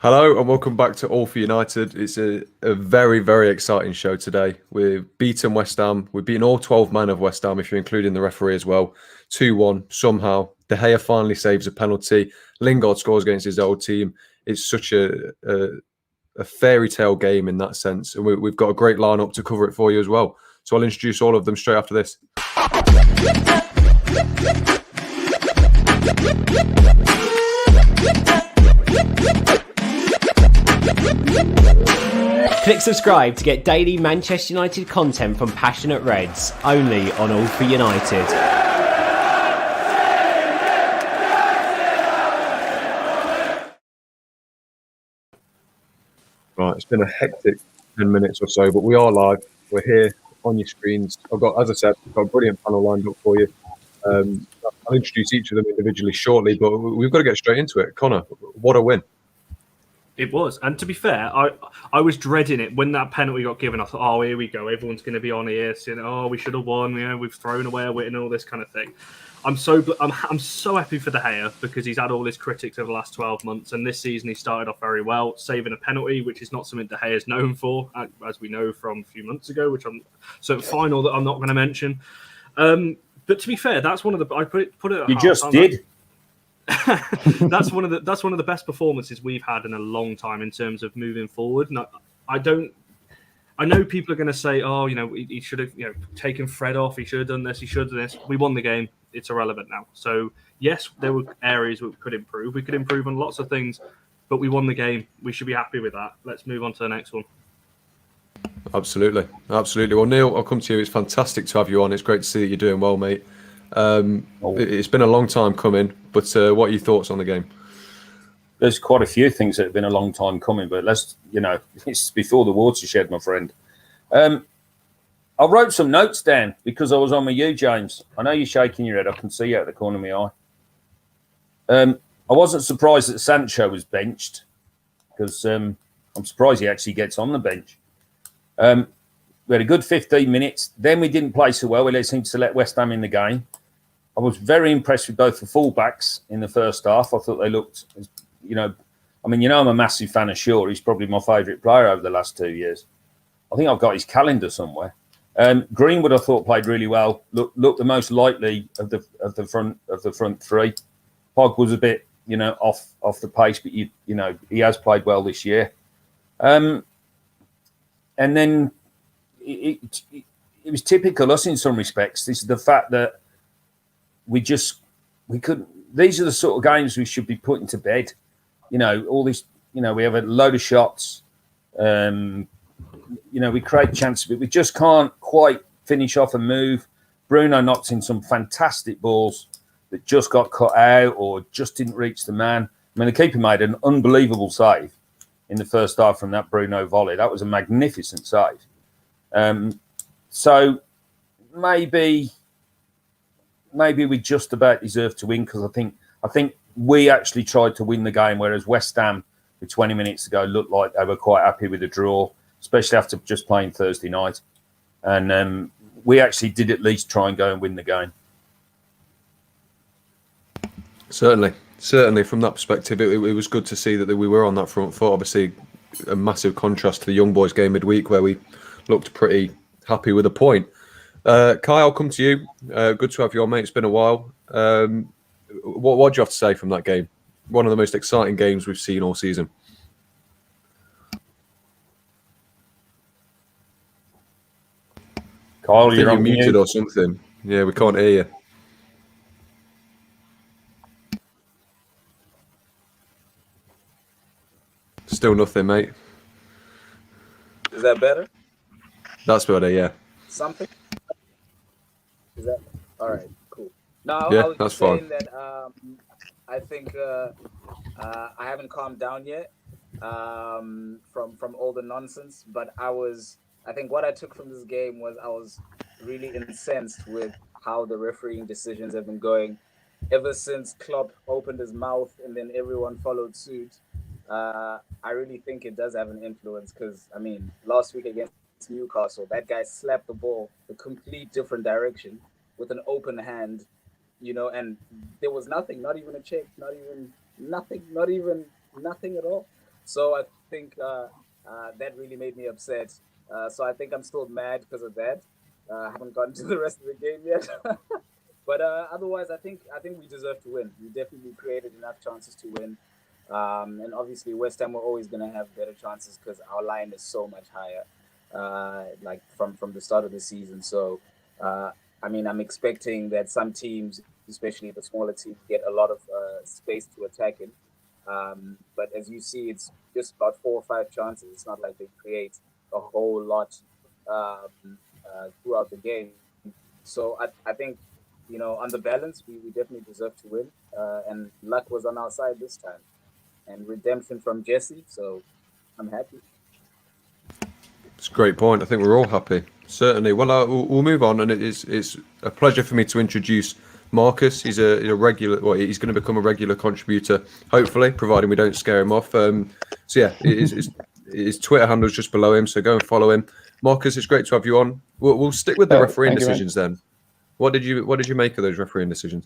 Hello and welcome back to All for United. It's a very, very exciting show today. We've beaten West Ham. We've beaten all 12 men of West Ham, if you're including the referee as well. 2-1 somehow. De Gea finally saves a penalty. Lingard scores against his old team. It's such a fairy tale game in that sense. And we've got a great lineup to cover it for you as well. So I'll introduce all of them straight after this. Click subscribe to get daily Manchester United content from Passionate Reds, only on All for United. Right, it's been a hectic 10 minutes or so, but we are live. We're here on your screens. As I said, I've got a brilliant panel lined up for you. I'll introduce each of them individually shortly, but we've got to get straight into it. Connor, what a win. It was. And to be fair, I was dreading it when that penalty got given. I thought, oh, here we go. Everyone's going to be on here saying, oh, we should have won. You know, we've thrown away a win and all this kind of thing. I'm so happy for De Gea because he's had all his critics over the last 12 months. And this season he started off very well, saving a penalty, which is not something De Gea is known for, as we know from a few months ago, final that I'm not going to mention. But to be fair, that's one of the... I put it. You just did. That's one of the best performances we've had in a long time in terms of moving forward. And I know people are going to say, oh, you know, he should have, taken Fred off. He should have done this. He should have done this. We won the game. It's irrelevant now. So yes, there were areas we could improve. We could improve on lots of things, but we won the game. We should be happy with that. Let's move on to the next one. Absolutely. Well, Neil, I'll come to you. It's fantastic to have you on. It's great to see that you're doing well, mate. It's been a long time coming, but what are your thoughts on the game? There's quite a few things that have been a long time coming, but it's before the watershed, my friend. I wrote some notes down because I was on with you, James. I know you're shaking your head. I can see you out the corner of my eye. I wasn't surprised that Sancho was benched because I'm surprised he actually gets on the bench. We had a good 15 minutes. Then we didn't play so well. We seemed to let West Ham in the game. I was very impressed with both the fullbacks in the first half. I thought they looked, I'm a massive fan of Shaw. He's probably my favourite player over the last 2 years. I think I've got his calendar somewhere. Greenwood, I thought, played really well. Looked the most likely of the front three. Pog was a bit, off the pace, but he has played well this year. And then it was typical us in some respects. This is the fact that we couldn't. These are the sort of games we should be putting to bed. All this. We have a load of shots. We create chances, but we just can't quite finish off a move. Bruno knocked in some fantastic balls that just got cut out or just didn't reach the man. I mean, the keeper made an unbelievable save in the first half from that Bruno volley. That was a magnificent save. So maybe we just about deserve to win because I think we actually tried to win the game, whereas West Ham, with 20 minutes ago, looked like they were quite happy with the draw, especially after just playing Thursday night. And we actually did at least try and go and win the game. Certainly. From that perspective, it was good to see that we were on that front foot. Obviously, a massive contrast to the Young Boys game midweek where we looked pretty happy with a point. Kai, I'll come to you. Good to have you on, mate. It's been a while. What do you have to say from that game? One of the most exciting games we've seen all season. Kyle, you're muted or something. Yeah, we can't hear you. Still nothing, mate. Is that better? That's better, yeah. Something? Is that all right? Cool. No, yeah, I was that's saying fine. that I think I haven't calmed down yet from all the nonsense, but I think what I took from this game was I was really incensed with how the refereeing decisions have been going ever since Klopp opened his mouth and then everyone followed suit. I really think it does have an influence because, last week against Newcastle, that guy slapped the ball a complete different direction with an open hand, and there was nothing, not even a check, nothing at all. So I think that really made me upset. So I think I'm still mad because of that. I haven't gotten to the rest of the game yet. But otherwise, I think we deserve to win. We definitely created enough chances to win. And obviously, West Ham were always going to have better chances because our line is so much higher, like from the start of the season. So, I mean, I'm expecting that some teams, especially the smaller teams, get a lot of space to attack in. But as you see, it's just about 4 or 5 chances. It's not like they create a whole lot throughout the game. So I think, on the balance, we definitely deserve to win. And luck was on our side this time. And redemption from Jesse, so I'm happy. It's a great point. I think we're all happy. Certainly. Well, we'll move on, and it's a pleasure for me to introduce Marcus. He's a regular. Well, he's going to become a regular contributor, hopefully, providing we don't scare him off. So yeah, his Twitter handle is just below him. So go and follow him. Marcus, it's great to have you on. We'll stick with the refereeing decisions then. What did you make of those refereeing decisions?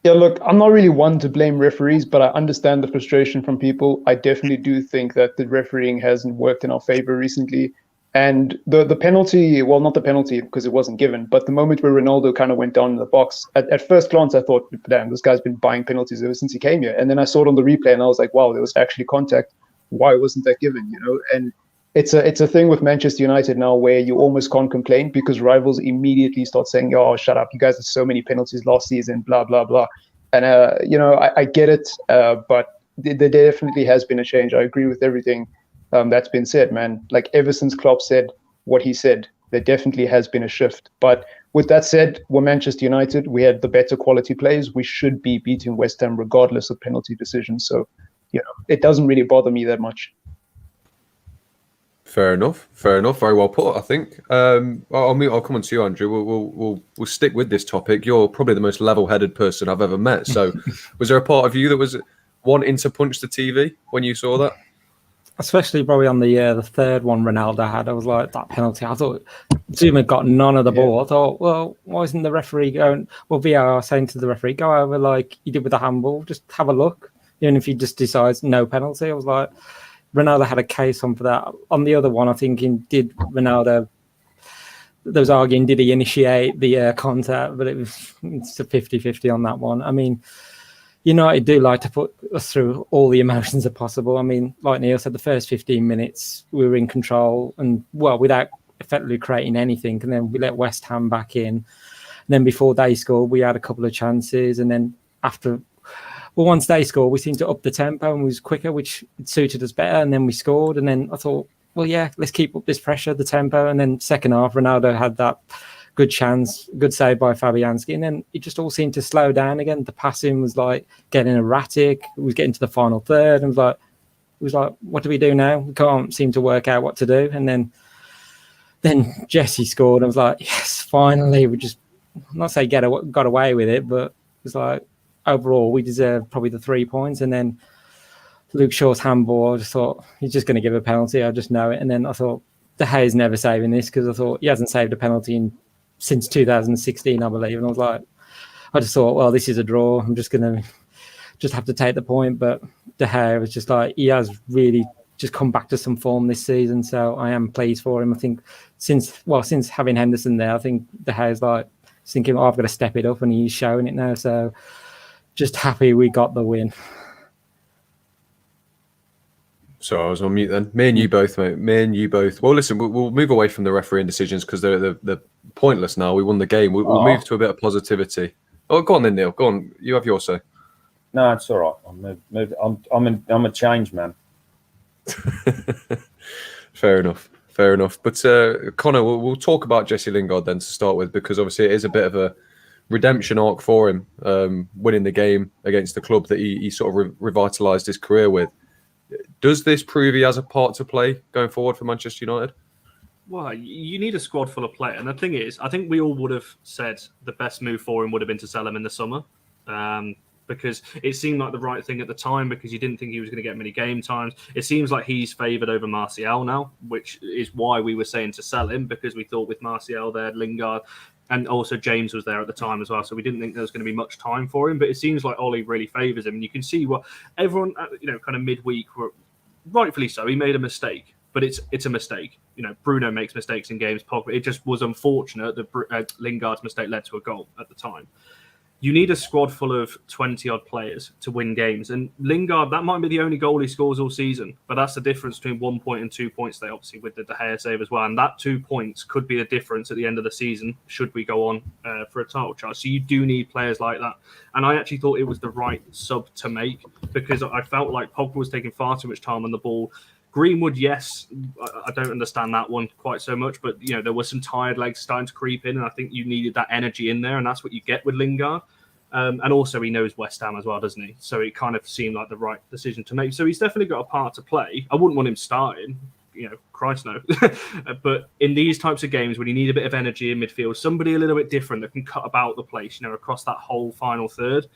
Yeah, look, I'm not really one to blame referees, but I understand the frustration from people. I definitely do think that the refereeing hasn't worked in our favor recently. And the penalty, well, not the penalty because it wasn't given, but the moment where Ronaldo kind of went down in the box, at first glance, I thought, damn, this guy's been buying penalties ever since he came here. And then I saw it on the replay and I was like, wow, there was actually contact. Why wasn't that given? And it's a thing with Manchester United now where you almost can't complain because rivals immediately start saying, oh, shut up. You guys had so many penalties last season, blah, blah, blah. And, I get it, but there definitely has been a change. I agree with everything that's been said, man. Like ever since Klopp said what he said, there definitely has been a shift. But with that said, we're Manchester United. We had the better quality players. We should be beating West Ham regardless of penalty decisions. So, it doesn't really bother me that much. Fair enough. Very well put, I think. I'll come on to you, Andrew. We'll stick with this topic. You're probably the most level-headed person I've ever met. So, was there a part of you that was wanting to punch the TV when you saw that? Especially probably on the third one Ronaldo had. I was like, that penalty. I thought Zuma got none of the ball. I thought, well, why isn't the referee going? Well, VAR saying to the referee, go over like you did with the handball. Just have a look. Even if he just decides no penalty. I was like, Ronaldo had a case on for that. On the other one, I think did Ronaldo. There was arguing, did he initiate the contact? But it's a 50-50 on that one. I mean, United do like to put us through all the emotions that possible. I mean, like Neil said, the first 15 minutes we were in control and without effectively creating anything. And then we let West Ham back in. And then before they scored, we had a couple of chances. And then once they scored, we seemed to up the tempo and was quicker, which suited us better. And then we scored. And then I thought, well, yeah, let's keep up this pressure, the tempo. And then second half, Ronaldo had that good chance, good save by Fabianski. And then it just all seemed to slow down again. The passing was like getting erratic. It was getting to the final third. And it was like, what do we do now? We can't seem to work out what to do. And then Jesse scored. And I was like, yes, finally. We just, I'm not saying got away with it, but it was like, overall, we deserve probably the 3 points. And then Luke Shaw's handball, I just thought, he's just going to give a penalty. I just know it. And then I thought, De Gea's never saving this because I thought he hasn't saved a penalty since 2016, I believe. And I was like, I just thought, well, this is a draw. I'm just going to have to take the point. But De Gea was just like, he has really just come back to some form this season. So I am pleased for him. I think since having Henderson there, I think De Gea's like thinking, I've got to step it up, and he's showing it now. So just happy we got the win. So I was on mute then. Me and you both, mate. Me and you both. Well, listen, we'll move away from the refereeing decisions because they're pointless now. We won the game. We'll move to a bit of positivity. Oh, go on then, Neil. Go on. You have your say. No, it's all right. I'm a change man. Fair enough. But Connor, we'll talk about Jesse Lingard then to start with, because obviously it is a bit of a redemption arc for him, winning the game against the club that he sort of revitalised his career with. Does this prove he has a part to play going forward for Manchester United? Well, you need a squad full of players. And the thing is, I think we all would have said the best move for him would have been to sell him in the summer, because it seemed like the right thing at the time, because you didn't think he was going to get many game times. It seems like he's favoured over Martial now, which is why we were saying to sell him, because we thought with Martial there, Lingard, and also James was there at the time as well. So we didn't think there was going to be much time for him. But it seems like Ollie really favours him. And you can see what everyone, kind of midweek rightfully so, he made a mistake, but it's a mistake. You know, Bruno makes mistakes in games. Pogba, it just was unfortunate that Lingard's mistake led to a goal at the time. You need a squad full of 20-odd players to win games. And Lingard, that might be the only goal he scores all season. But that's the difference between 1 point and 2 points, they obviously with the De Gea save as well. And that 2 points could be the difference at the end of the season, should we go on for a title charge. So you do need players like that. And I actually thought it was the right sub to make, because I felt like Pogba was taking far too much time on the ball. Greenwood, yes, I don't understand that one quite so much, but you know, there were some tired legs starting to creep in, and I think you needed that energy in there, and that's what you get with Lingard. And also, he knows West Ham as well, doesn't he? So it kind of seemed like the right decision to make. So he's definitely got a part to play. I wouldn't want him starting, you know, Christ no. But in these types of games, when you need a bit of energy in midfield, somebody a little bit different that can cut about the place, you know, across that whole final third.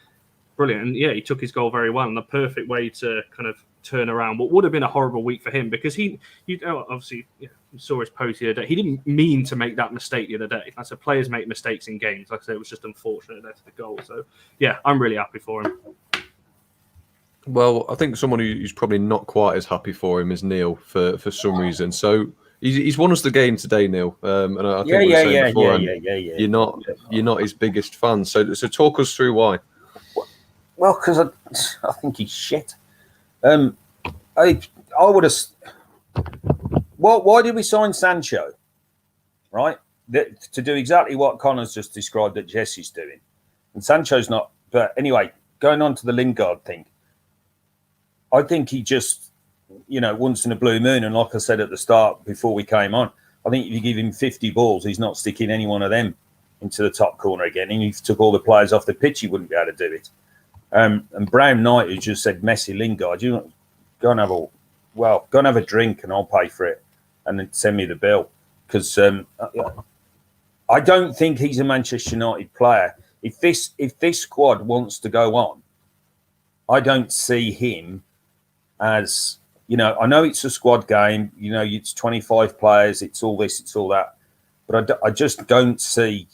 Brilliant. And yeah, he took his goal very well, and the perfect way to kind of turn around what would have been a horrible week for him, because he obviously saw his post the other day. He didn't mean to make that mistake the other day. I said players make mistakes in games. Like I said, it was just unfortunate there to the goal. So yeah, I'm really happy for him. Well, I think someone who's probably not quite as happy for him is Neil for some reason. So he's won us the game today, Neil. And I think we were saying beforehand, you're not his biggest fan. So talk us through why. Well, because I think he's shit. I would have. Well, why did we sign Sancho? Right, to do exactly what Connor's just described that Jesse's doing, and Sancho's not. But anyway, going on to the Lingard thing, I think he just, once in a blue moon, and like I said at the start before we came on, I think if you give him 50 balls, he's not sticking any one of them into the top corner again. And if you took all the players off the pitch, he wouldn't be able to do it. And Brown Knight, who just said Messi Lingard, go and have a drink and I'll pay for it, and then send me the bill, because I don't think he's a Manchester United player. If this squad wants to go on, I don't see him as, I know it's a squad game, it's 25 players, it's all this, it's all that, but I just don't see.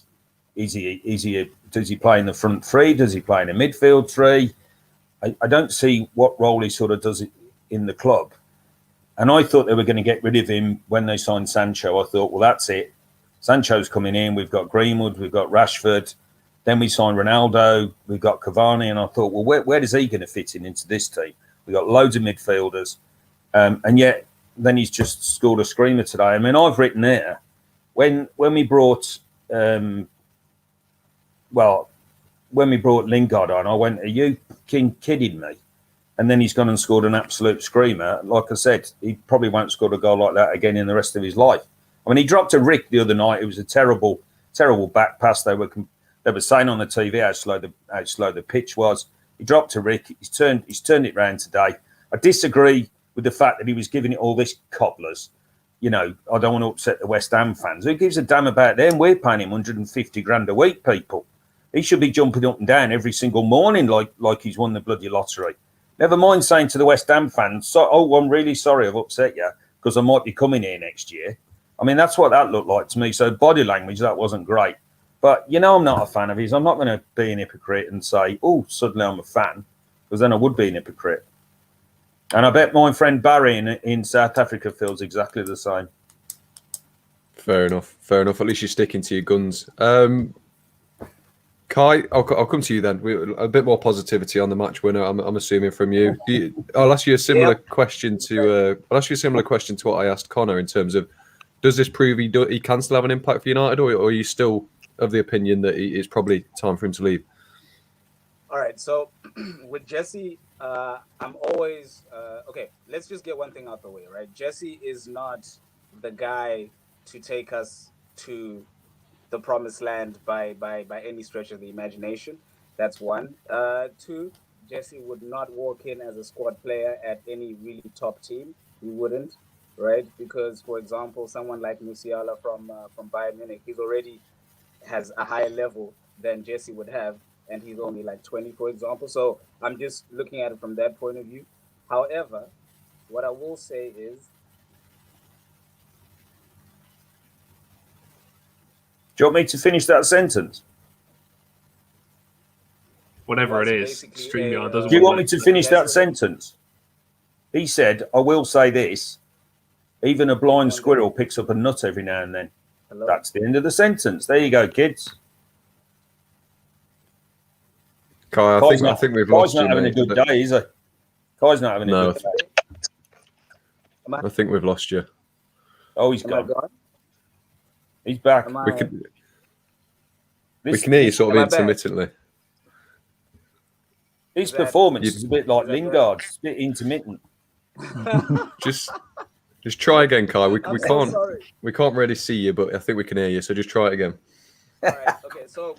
Does he play in the front three? Does he play in a midfield three? I don't see what role he sort of does in the club. And I thought they were going to get rid of him when they signed Sancho. I thought, well, that's it. Sancho's coming in. We've got Greenwood. We've got Rashford. Then we signed Ronaldo. We've got Cavani. And I thought, well, where is he going to fit into this team? We've got loads of midfielders. And yet, then he's just scored a screamer today. I mean, I've written there, when we brought... when we brought Lingard on, I went, are you kidding me? And then he's gone and scored an absolute screamer. Like I said, he probably won't score a goal like that again in the rest of his life. I mean, he dropped a Rick the other night. It was a terrible, terrible back pass. They were saying on the TV how slow the pitch was. He dropped a Rick. He's turned it round today. I disagree with the fact that he was giving it all this cobblers. I don't want to upset the West Ham fans. Who gives a damn about them? We're paying him 150 grand a week, people. He should be jumping up and down every single morning like he's won the bloody lottery. Never mind saying to the West Ham fans, I'm really sorry I've upset you, because I might be coming here next year. I mean, that's what that looked like to me. So body language, that wasn't great. But, I'm not a fan of his. I'm not going to be an hypocrite and say, suddenly I'm a fan, because then I would be an hypocrite. And I bet my friend Barry in South Africa feels exactly the same. Fair enough. At least you're sticking to your guns. Kai, I'll come to you then. A bit more positivity on the match winner, I'm assuming, from you. I'll ask you a similar question to what I asked Connor, in terms of, does this prove he can still have an impact for United, or are you still of the opinion that it's probably time for him to leave? All right. So with Jesse, I'm always okay. Let's just get one thing out the way, right? Jesse is not the guy to take us to the promised land by any stretch of the imagination. That's one. Two, Jesse would not walk in as a squad player at any really top team. He wouldn't, right? Because, for example, someone like Musiala from Bayern Munich, he's already has a higher level than Jesse would have, and he's only like 20, for example. So I'm just looking at it from that point of view. However, what I will say is, do you want me to finish that sentence? Whatever it is, StreamYard doesn't. Do you want me to finish that sentence? He said, I will say this, even a blind squirrel picks up a nut every now and then. Hello? That's the end of the sentence. There you go, kids. Kai, I think we've lost you, Kai's not having mate. a good day, is he? Kai's not having a No. good day. I think we've lost you. Oh, he's Am I gone. gone? He's back. Am I- We can hear you sort of Am I back? intermittently. His Is that- performance is a bit like is that Lingard. It's a bit intermittent. Just try again, Kai. We I'm so can't sorry. we can't really see you, but I think we can hear you. So just try it again. All right. Okay. So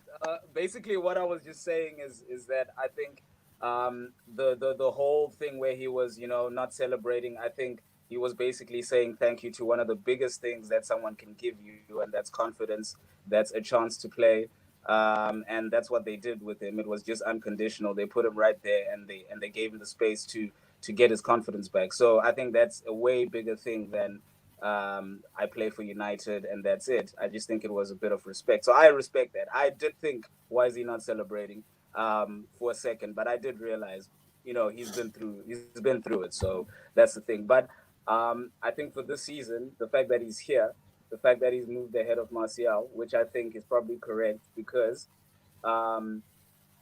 basically, what I was just saying is that I think the whole thing where he was, not celebrating. I think he was basically saying thank you to one of the biggest things that someone can give you, and that's confidence. That's a chance to play. And that's what they did with him. It was just unconditional. They put him right there, and they gave him the space to get his confidence back. So I think that's a way bigger thing than I play for United and that's it. I just think it was a bit of respect. So I respect that. I did think, why is he not celebrating for a second? But I did realize, he's been through it. So that's the thing. But I think for this season, the fact that he's here, the fact that he's moved ahead of Martial, which I think is probably correct because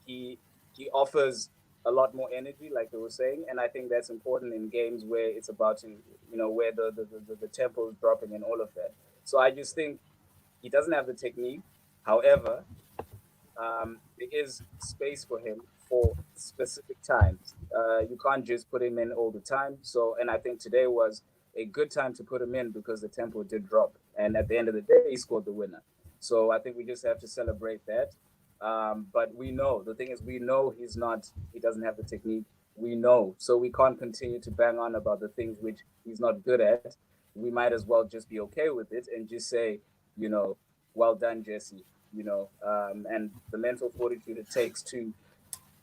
he offers a lot more energy, like they were saying, and I think that's important in games where it's about to, where the tempo is dropping and all of that. So I just think he doesn't have the technique. However, there is space for him for specific times. You can't just put him in all the time. So, and I think today was a good time to put him in because the tempo did drop. And at the end of the day, he scored the winner. So I think we just have to celebrate that. But we know, the thing is, we know he doesn't have the technique. We know. So we can't continue to bang on about the things which he's not good at. We might as well just be okay with it and just say, well done, Jesse, and the mental fortitude it takes to,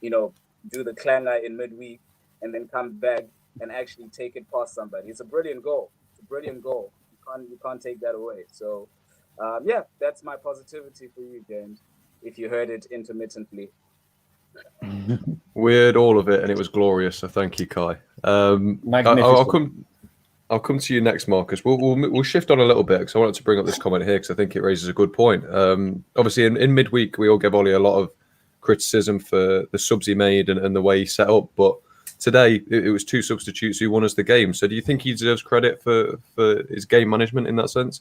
do the clanger in midweek and then come back and actually take it past somebody. It's a brilliant goal. You can't take that away. So, that's my positivity for you, James, if you heard it intermittently. We heard all of it, and it was glorious. So thank you, Kai. Magnificent. I'll come to you next, Marcus. We'll shift on a little bit because I wanted to bring up this comment here because I think it raises a good point. Obviously, in midweek, we all gave Ollie a lot of criticism for the subs he made and the way he set up. But today, it was two substitutes who won us the game. So do you think he deserves credit for his game management in that sense?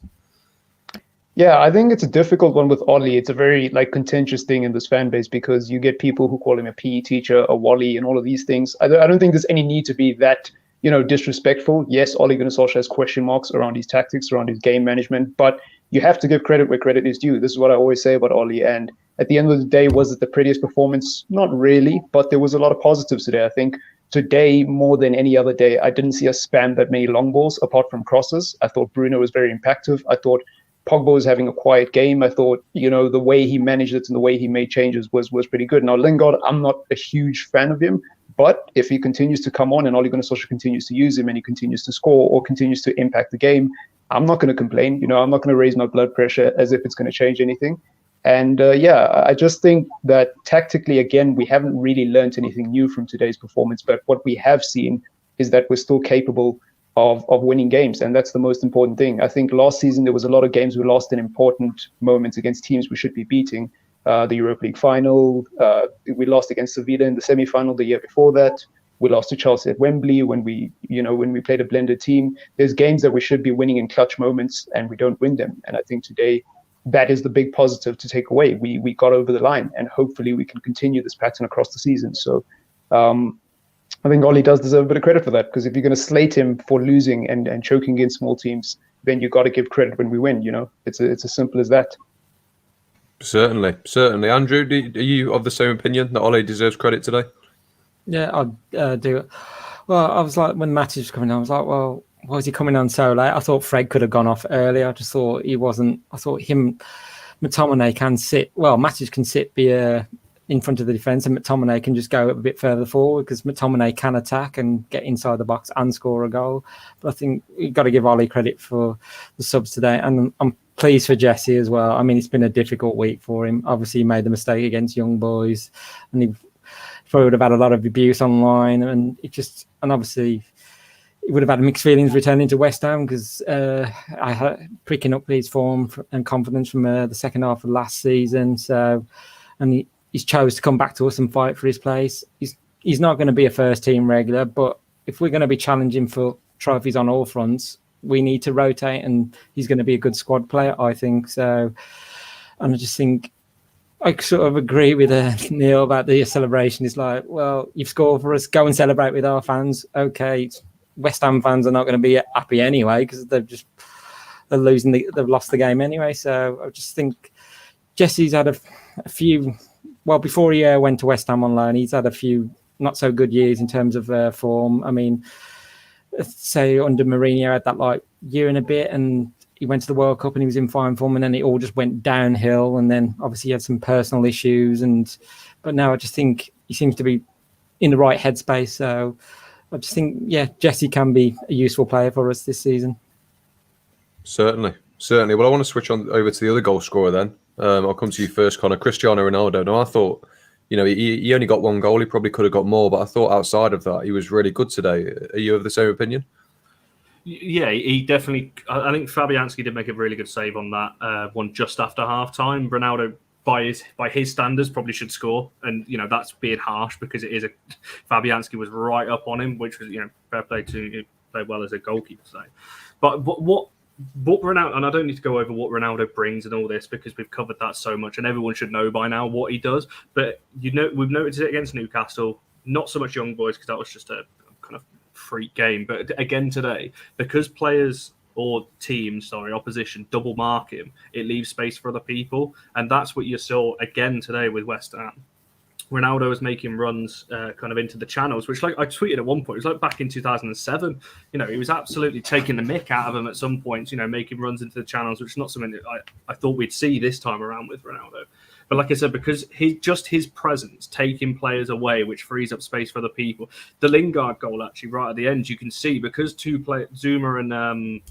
Yeah, I think it's a difficult one with Ollie. It's a very contentious thing in this fan base because you get people who call him a PE teacher, a Wally, and all of these things. I don't think there's any need to be that disrespectful. Yes, Ole Gunnar Solskjaer has question marks around his tactics, around his game management, but you have to give credit where credit is due. This is what I always say about Ollie. And at the end of the day, was it the prettiest performance? Not really, but there was a lot of positives today. I think today, more than any other day, I didn't see us spam that many long balls apart from crosses. I thought Bruno was very impactful. I thought Pogba was having a quiet game. I thought, the way he managed it and the way he made changes was pretty good. Now, Lingard, I'm not a huge fan of him, but if he continues to come on and Ole Gunnar Solskjaer continues to use him and he continues to score or continues to impact the game, I'm not going to complain. I'm not going to raise my blood pressure as if it's going to change anything. And I just think that tactically, again, we haven't really learned anything new from today's performance. But what we have seen is that we're still capable of winning games. And that's the most important thing. I think last season, there was a lot of games we lost in important moments against teams we should be beating. The Europa League final, we lost against Sevilla in the semi-final the year before that. We lost to Chelsea at Wembley when we played a blended team. There's games that we should be winning in clutch moments and we don't win them. And I think today, that is the big positive to take away. We got over the line and hopefully we can continue this pattern across the season. So I think Ollie does deserve a bit of credit for that because if you're going to slate him for losing and choking against small teams, then you got to give credit when we win. It's as simple as that. Certainly. Andrew, are you of the same opinion that Ollie deserves credit today? Yeah, I do. Well, I was like, when Matty was coming on, I was like, well, why is he coming on so late? I thought Fred could have gone off earlier. I just thought he wasn't. I thought McTominay can sit. Well, Matty can sit in front of the defence and McTominay can just go a bit further forward because McTominay can attack and get inside the box and score a goal. But I think you've got to give Ollie credit for the subs today. And I'm pleased for Jesse as well. I mean, it's been a difficult week for him. Obviously, he made the mistake against Young Boys and he probably would have had a lot of abuse online. And obviously, he would have had mixed feelings returning to West Ham because I had picking up his form and confidence from the second half of last season. So, and he's chose to come back to us and fight for his place. He's not going to be a first team regular, but if we're going to be challenging for trophies on all fronts, we need to rotate, and he's going to be a good squad player, I think. So, and I just think I sort of agree with Neil about the celebration. It's like, well, you've scored for us, go and celebrate with our fans. Okay, West Ham fans are not going to be happy anyway because they're losing. They've lost the game anyway. So I just think Jesse's had a few. Well, before he went to West Ham on loan, he's had a few not so good years in terms of form. I mean, say under Mourinho had that like year and a bit, and he went to the World Cup and he was in fine form, and then it all just went downhill. And then obviously he had some personal issues, but now I just think he seems to be in the right headspace. So I just think, yeah, Jesse can be a useful player for us this season. Certainly. Well, I want to switch on over to the other goal scorer then. I'll come to you first, Connor. Cristiano Ronaldo. Now, I thought, he only got one goal. He probably could have got more, but I thought outside of that, he was really good today. Are you of the same opinion? Yeah, he definitely. I think Fabianski did make a really good save on that one just after half time. Ronaldo, by his standards, probably should score, and that's being harsh because it is Fabianski was right up on him, which was fair play to play well as a goalkeeper. So, but what Ronaldo, and I don't need to go over what Ronaldo brings and all this because we've covered that so much, and everyone should know by now what he does. But we've noticed it against Newcastle, not so much young boys because that was just a kind of freak game. But again today, because players or teams, opposition double mark him, it leaves space for other people, and that's what you saw again today with West Ham. Ronaldo was making runs kind of into the channels, which, like I tweeted at one point, it was like back in 2007. He was absolutely taking the mick out of them at some points, making runs into the channels, which is not something that I thought we'd see this time around with Ronaldo. But like I said, because his presence taking players away, which frees up space for other people. The Lingard goal, actually, right at the end, you can see because two players, Zuma and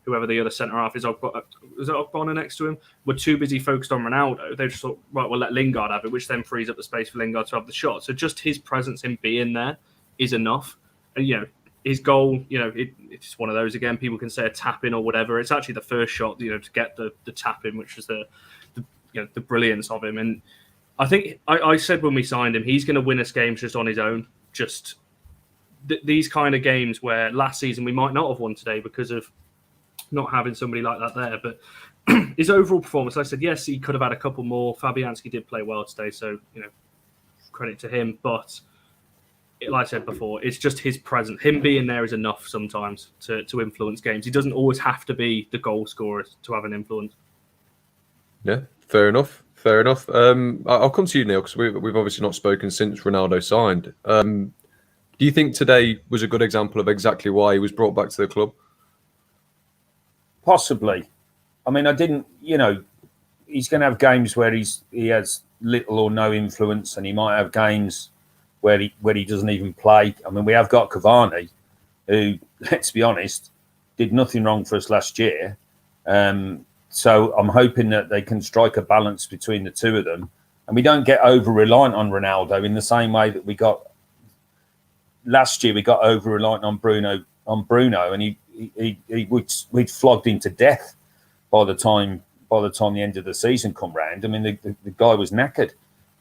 whoever the other centre half is, was it Ogbonna next to him, were too busy focused on Ronaldo. They just thought, right, we'll let Lingard have it, which then frees up the space for Lingard to have the shot. So just his presence, him being there, is enough. And, his goal, it's one of those, again, people can say a tap-in or whatever. It's actually the first shot, to get the tap-in, which was the brilliance of him. And I think I said when we signed him, he's going to win us games just on his own. Just these kind of games where last season we might not have won today because of not having somebody like that there. But his overall performance, like I said, yes, he could have had a couple more. Fabianski did play well today, so credit to him. But like I said before, it's just his presence. Him being there is enough sometimes to influence games. He doesn't always have to be the goal scorer to have an influence. Yeah, fair enough. I'll come to you, Neil, because we've obviously not spoken since Ronaldo signed. Do you think today was a good example of exactly why he was brought back to the club? Possibly. I mean, I didn't, he's going to have games where he has little or no influence, and he might have games where he doesn't even play. I mean, we have got Cavani, who, let's be honest, did nothing wrong for us last year. So I'm hoping that they can strike a balance between the two of them, and we don't get over reliant on Ronaldo in the same way that we got last year. We got over reliant on Bruno, and we'd flogged him to death by the time the end of the season come round. I mean, the guy was knackered,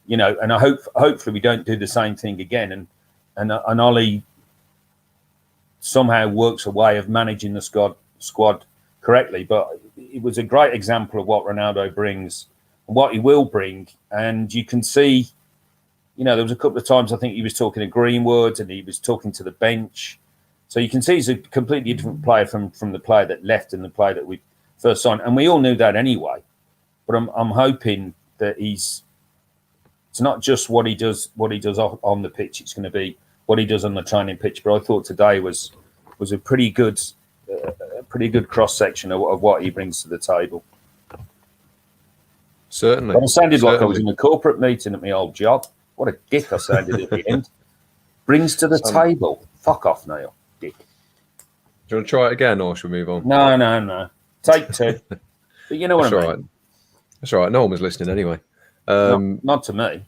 and I hopefully we don't do the same thing again. And Ollie somehow works a way of managing the squad correctly. But it was a great example of what Ronaldo brings and what he will bring. And you can see, there was a couple of times I think he was talking to Greenwood and he was talking to the bench. So you can see he's a completely different player from the player that left and the player that we first signed. And we all knew that anyway. But I'm hoping that it's not just what he does on the pitch. It's going to be what he does on the training pitch. But I thought today was a pretty good cross section of what he brings to the table. Certainly. But I sounded like I was in a corporate meeting at my old job. What a dick I sounded at the end. Brings to the table. Fuck off, Neil. Dick. Do you want to try it again, or should we move on? No. Take two. But you know what I mean. Right. That's all right. No one was listening anyway. Not to me.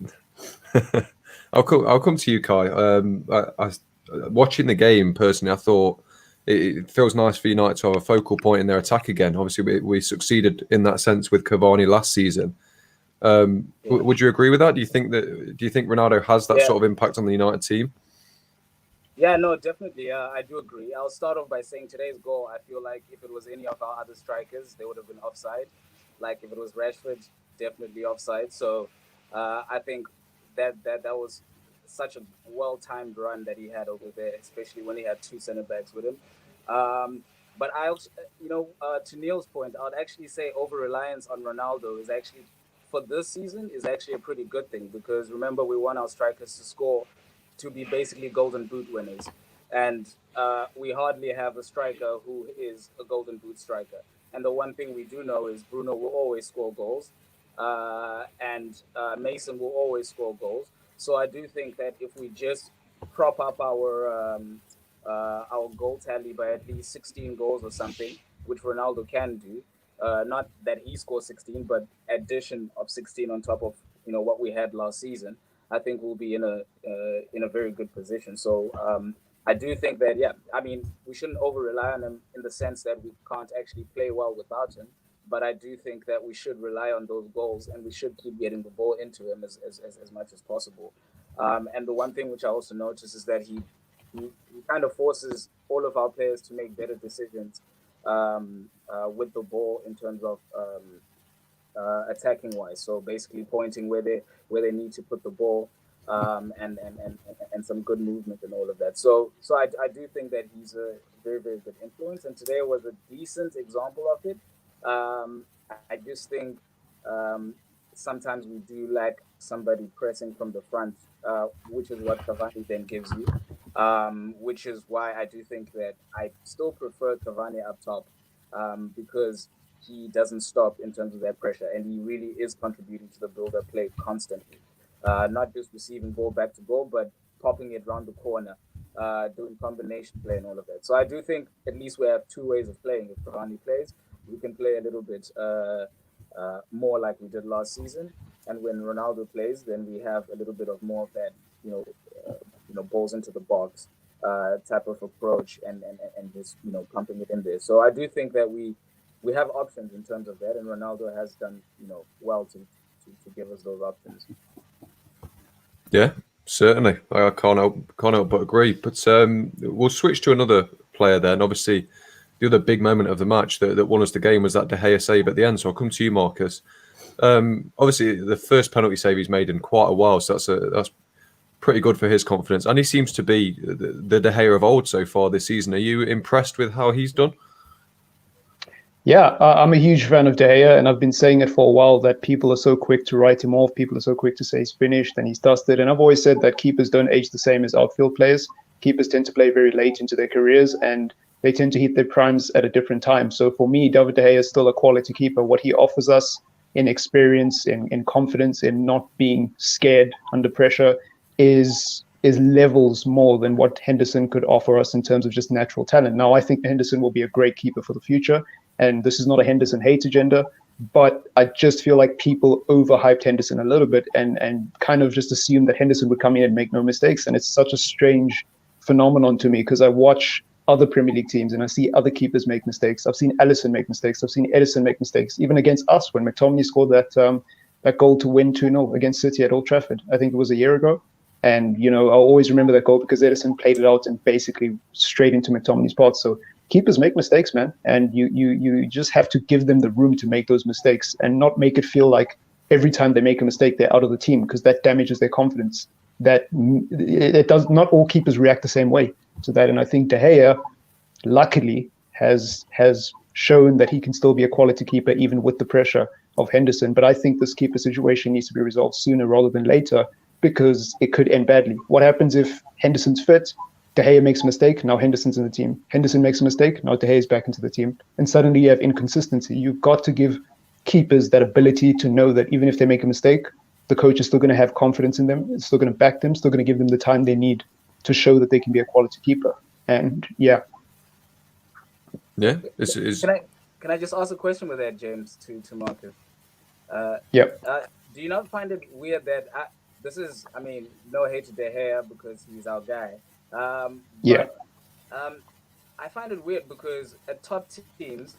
I'll come to you, Kai. I watching the game personally, I thought it feels nice for United to have a focal point in their attack again. Obviously, we succeeded in that sense with Cavani last season. Would you agree with that? Do you think Ronaldo has that sort of impact on the United team? Yeah, no, definitely. I do agree. I'll start off by saying today's goal, I feel like if it was any of our other strikers, they would have been offside. Like if it was Rashford, definitely offside. So I think that was such a well-timed run that he had over there, especially when he had two centre-backs with him. But I also, to Neil's point, I'd actually say over-reliance on Ronaldo is actually, for this season, is actually a pretty good thing, because remember, we want our strikers to score, to be basically golden boot winners. And we hardly have a striker who is a golden boot striker. And the one thing we do know is Bruno will always score goals, and Mason will always score goals. So I do think that if we just prop up our goal tally by at least 16 goals or something, which Ronaldo can do, not that he scores 16, but addition of 16 on top of what we had last season, I think we'll be in a very good position. So I do think that, we shouldn't over-rely on him in the sense that we can't actually play well without him. But I do think that we should rely on those goals, and we should keep getting the ball into him as much as possible. And the one thing which I also noticed is that he kind of forces all of our players to make better decisions with the ball in terms of attacking wise. So basically pointing where they need to put the ball, and some good movement and all of that. So I do think that he's a very, very good influence, and today was a decent example of it. I just think sometimes we do lack somebody pressing from the front, which is what Cavani then gives you, which is why I do think that I still prefer Cavani up top, because he doesn't stop in terms of that pressure, and he really is contributing to the build-up play constantly. Not just receiving ball back to goal, but popping it round the corner, doing combination play and all of that. So I do think at least we have two ways of playing. If Cavani plays, we can play a little bit more like we did last season, and when Ronaldo plays, then we have a little bit of more of that, balls into the box type of approach, and just pumping it in there. So I do think that we have options in terms of that, and Ronaldo has done well to give us those options. Yeah, certainly. I can't help but agree. But we'll switch to another player then. Obviously, the other big moment of the match that won us the game was that De Gea save at the end. So I'll come to you, Marcus. Obviously, the first penalty save he's made in quite a while, so that's pretty good for his confidence. And he seems to be the De Gea of old so far this season. Are you impressed with how he's done? Yeah, I'm a huge fan of De Gea, and I've been saying it for a while that people are so quick to write him off. People are so quick to say he's finished and he's dusted. And I've always said that keepers don't age the same as outfield players. Keepers tend to play very late into their careers, and they tend to hit their primes at a different time. So for me, David De Gea is still a quality keeper. What he offers us in experience, in confidence, in not being scared under pressure is levels more than what Henderson could offer us in terms of just natural talent. Now, I think Henderson will be a great keeper for the future. And this is not a Henderson hate agenda, but I just feel like people overhyped Henderson a little bit and kind of just assumed that Henderson would come in and make no mistakes. And it's such a strange phenomenon to me, because I watch other Premier League teams and I see other keepers make mistakes. I've seen Alisson make mistakes. I've seen Edison make mistakes, even against us when McTominay scored that goal to win 2-0 against City at Old Trafford. I think it was a year ago. And, I'll always remember that goal because Edison played it out and basically straight into McTominay's path. So keepers make mistakes, man. And you just have to give them the room to make those mistakes and not make it feel like every time they make a mistake, they're out of the team, because that damages their confidence. That it does not all keepers react the same way to that. And I think De Gea, luckily, has shown that he can still be a quality keeper even with the pressure of Henderson. But I think this keeper situation needs to be resolved sooner rather than later, because it could end badly. What happens if Henderson's fit? De Gea makes a mistake, now Henderson's in the team. Henderson makes a mistake, now De Gea's back into the team. And suddenly you have inconsistency. You've got to give keepers that ability to know that even if they make a mistake, the coach is still going to have confidence in them, it's still going to back them, still going to give them the time they need to show that they can be a quality keeper. And yeah. Yeah. Can I just ask a question with that, James, to Marcus? Do you not find it weird that this is, no hate to De Gea because he's our guy, Yeah. But I find it weird because at top teams,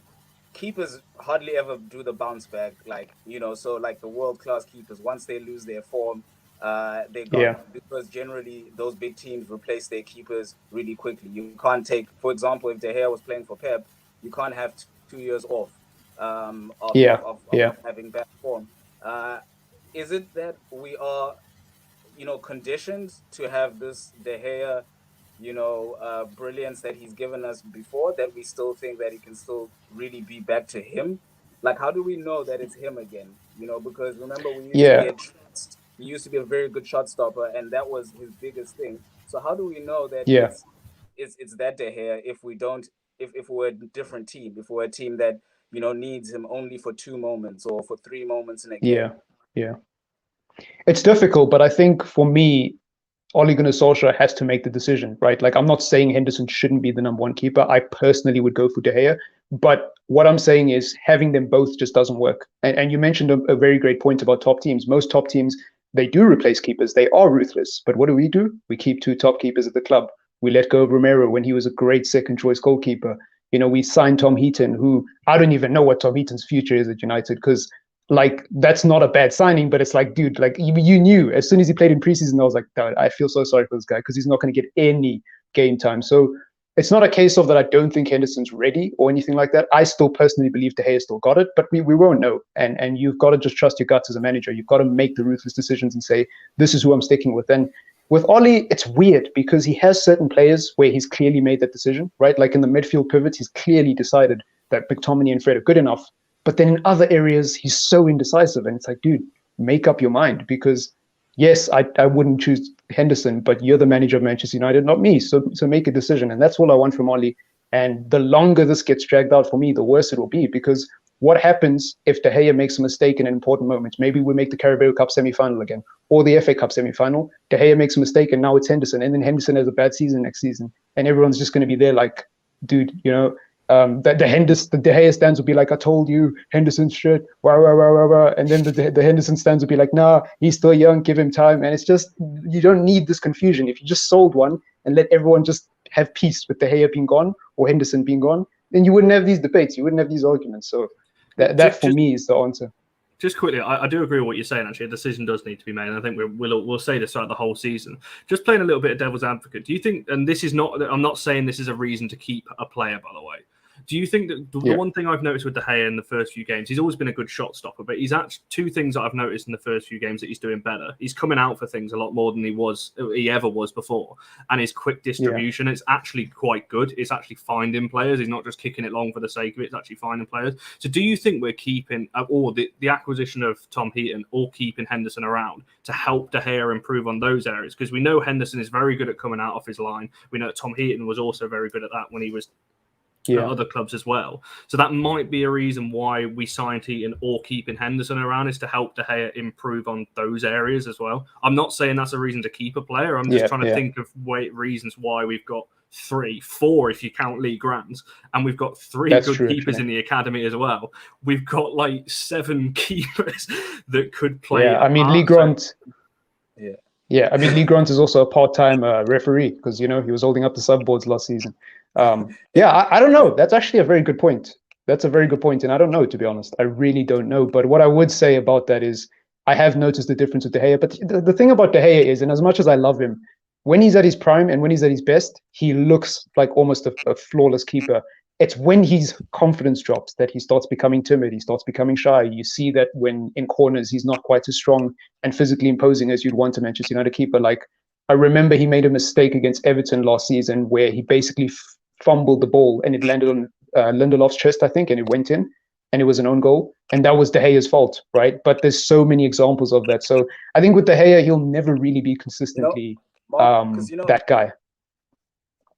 keepers hardly ever do the bounce back. Like, so like the world class keepers, once they lose their form, they're gone. Yeah. Because generally those big teams replace their keepers really quickly. You can't take, for example, if De Gea was playing for Pep, you can't have 2 years off Yeah. of Yeah. having bad form. Uh, is it that we are, conditioned to have this De Gea, brilliance that he's given us before, that we still think that he can still really be back to him? Like, how do we know that it's him again? Because remember, we used to Yeah. get shots. He used to be a very good shot stopper, and that was his biggest thing. So how do we know that Yeah. it's that De Gea if we don't, if we're a different team, if we're a team that needs him only for 2 moments or for 3 moments in a game? Yeah. Yeah. It's difficult, but I think for me, Ole Gunnar Solskjaer has to make the decision, right? Like, I'm not saying Henderson shouldn't be the number one keeper. I personally would go for De Gea. But what I'm saying is having them both just doesn't work. And you mentioned a very great point about top teams. Most top teams, they do replace keepers. They are ruthless. But what do? We keep 2 top keepers at the club. We let go of Romero when he was a great second choice goalkeeper. We signed Tom Heaton, who I don't even know what Tom Heaton's future is at United, because like, that's not a bad signing, but it's like, dude, like, you knew as soon as he played in preseason, I was like, I feel so sorry for this guy because he's not going to get any game time. So it's not a case of that I don't think Henderson's ready or anything like that. I still personally believe De Gea still got it, but we won't know. And you've got to just trust your guts as a manager. You've got to make the ruthless decisions and say, this is who I'm sticking with. And with Ollie, it's weird because he has certain players where he's clearly made that decision, right? Like in the midfield pivots, he's clearly decided that McTominay and Fred are good enough. But then in other areas, he's so indecisive. And it's like, dude, make up your mind. Because, yes, I wouldn't choose Henderson, but you're the manager of Manchester United, not me. So make a decision. And that's all I want from Ollie. And the longer this gets dragged out for me, the worse it will be. Because what happens if De Gea makes a mistake in an important moment? Maybe we make the Carabao Cup semi-final again, or the FA Cup semi-final. De Gea makes a mistake, and now it's Henderson. And then Henderson has a bad season next season. And everyone's just going to be there like, dude, the De Gea stands will be like, I told you, Henderson's shit, rah, rah, rah, rah, rah. And then the Henderson stands will be like, nah, he's still young, give him time. And it's just, you don't need this confusion. If you just sold one and let everyone just have peace with De Gea being gone or Henderson being gone, then you wouldn't have these debates, you wouldn't have these arguments. So that for me is the answer. Just quickly, I do agree with what you're saying. Actually, a decision does need to be made, and I think we'll say this throughout the whole season. Just playing a little bit of devil's advocate. Do you think? And this is not. I'm not saying this is a reason to keep a player, by the way. Do you think that the one thing I've noticed with De Gea in the first few games, he's always been a good shot stopper, but he's actually 2 things that I've noticed in the first few games that he's doing better. He's coming out for things a lot more than he ever was before, and his quick distribution is actually quite good. It's actually finding players. He's not just kicking it long for the sake of it. It's actually finding players. So do you think we're keeping, or the acquisition of Tom Heaton, or keeping Henderson around to help De Gea improve on those areas? Because we know Henderson is very good at coming out off his line. We know that Tom Heaton was also very good at that when he was at other clubs as well. So that might be a reason why we signed Heaton or keeping Henderson around, is to help De Gea improve on those areas as well. I'm not saying that's a reason to keep a player. I'm just trying to think of reasons why we've got 3, 4 if you count Lee Grant, and we've got 3 good keepers in the academy as well. We've got like 7 keepers that could play. Yeah, I mean, Lee Grant. I mean, Lee Grant is also a part-time referee because, he was holding up the subboards last season. I don't know. That's actually a very good point. That's a very good point. And I don't know, to be honest. I really don't know. But what I would say about that is I have noticed the difference with De Gea. But the thing about De Gea is, and as much as I love him, when he's at his prime and when he's at his best, he looks like almost a flawless keeper. It's when his confidence drops that he starts becoming timid. He starts becoming shy. You see that when in corners, he's not quite as strong and physically imposing as you'd want a Manchester United keeper. Like, I remember he made a mistake against Everton last season where he basically fumbled the ball and it landed on Lindelof's chest, I think, and it went in and it was an own goal. And that was De Gea's fault, right? But there's so many examples of that. So I think with De Gea, he'll never really be consistently Mark, that guy.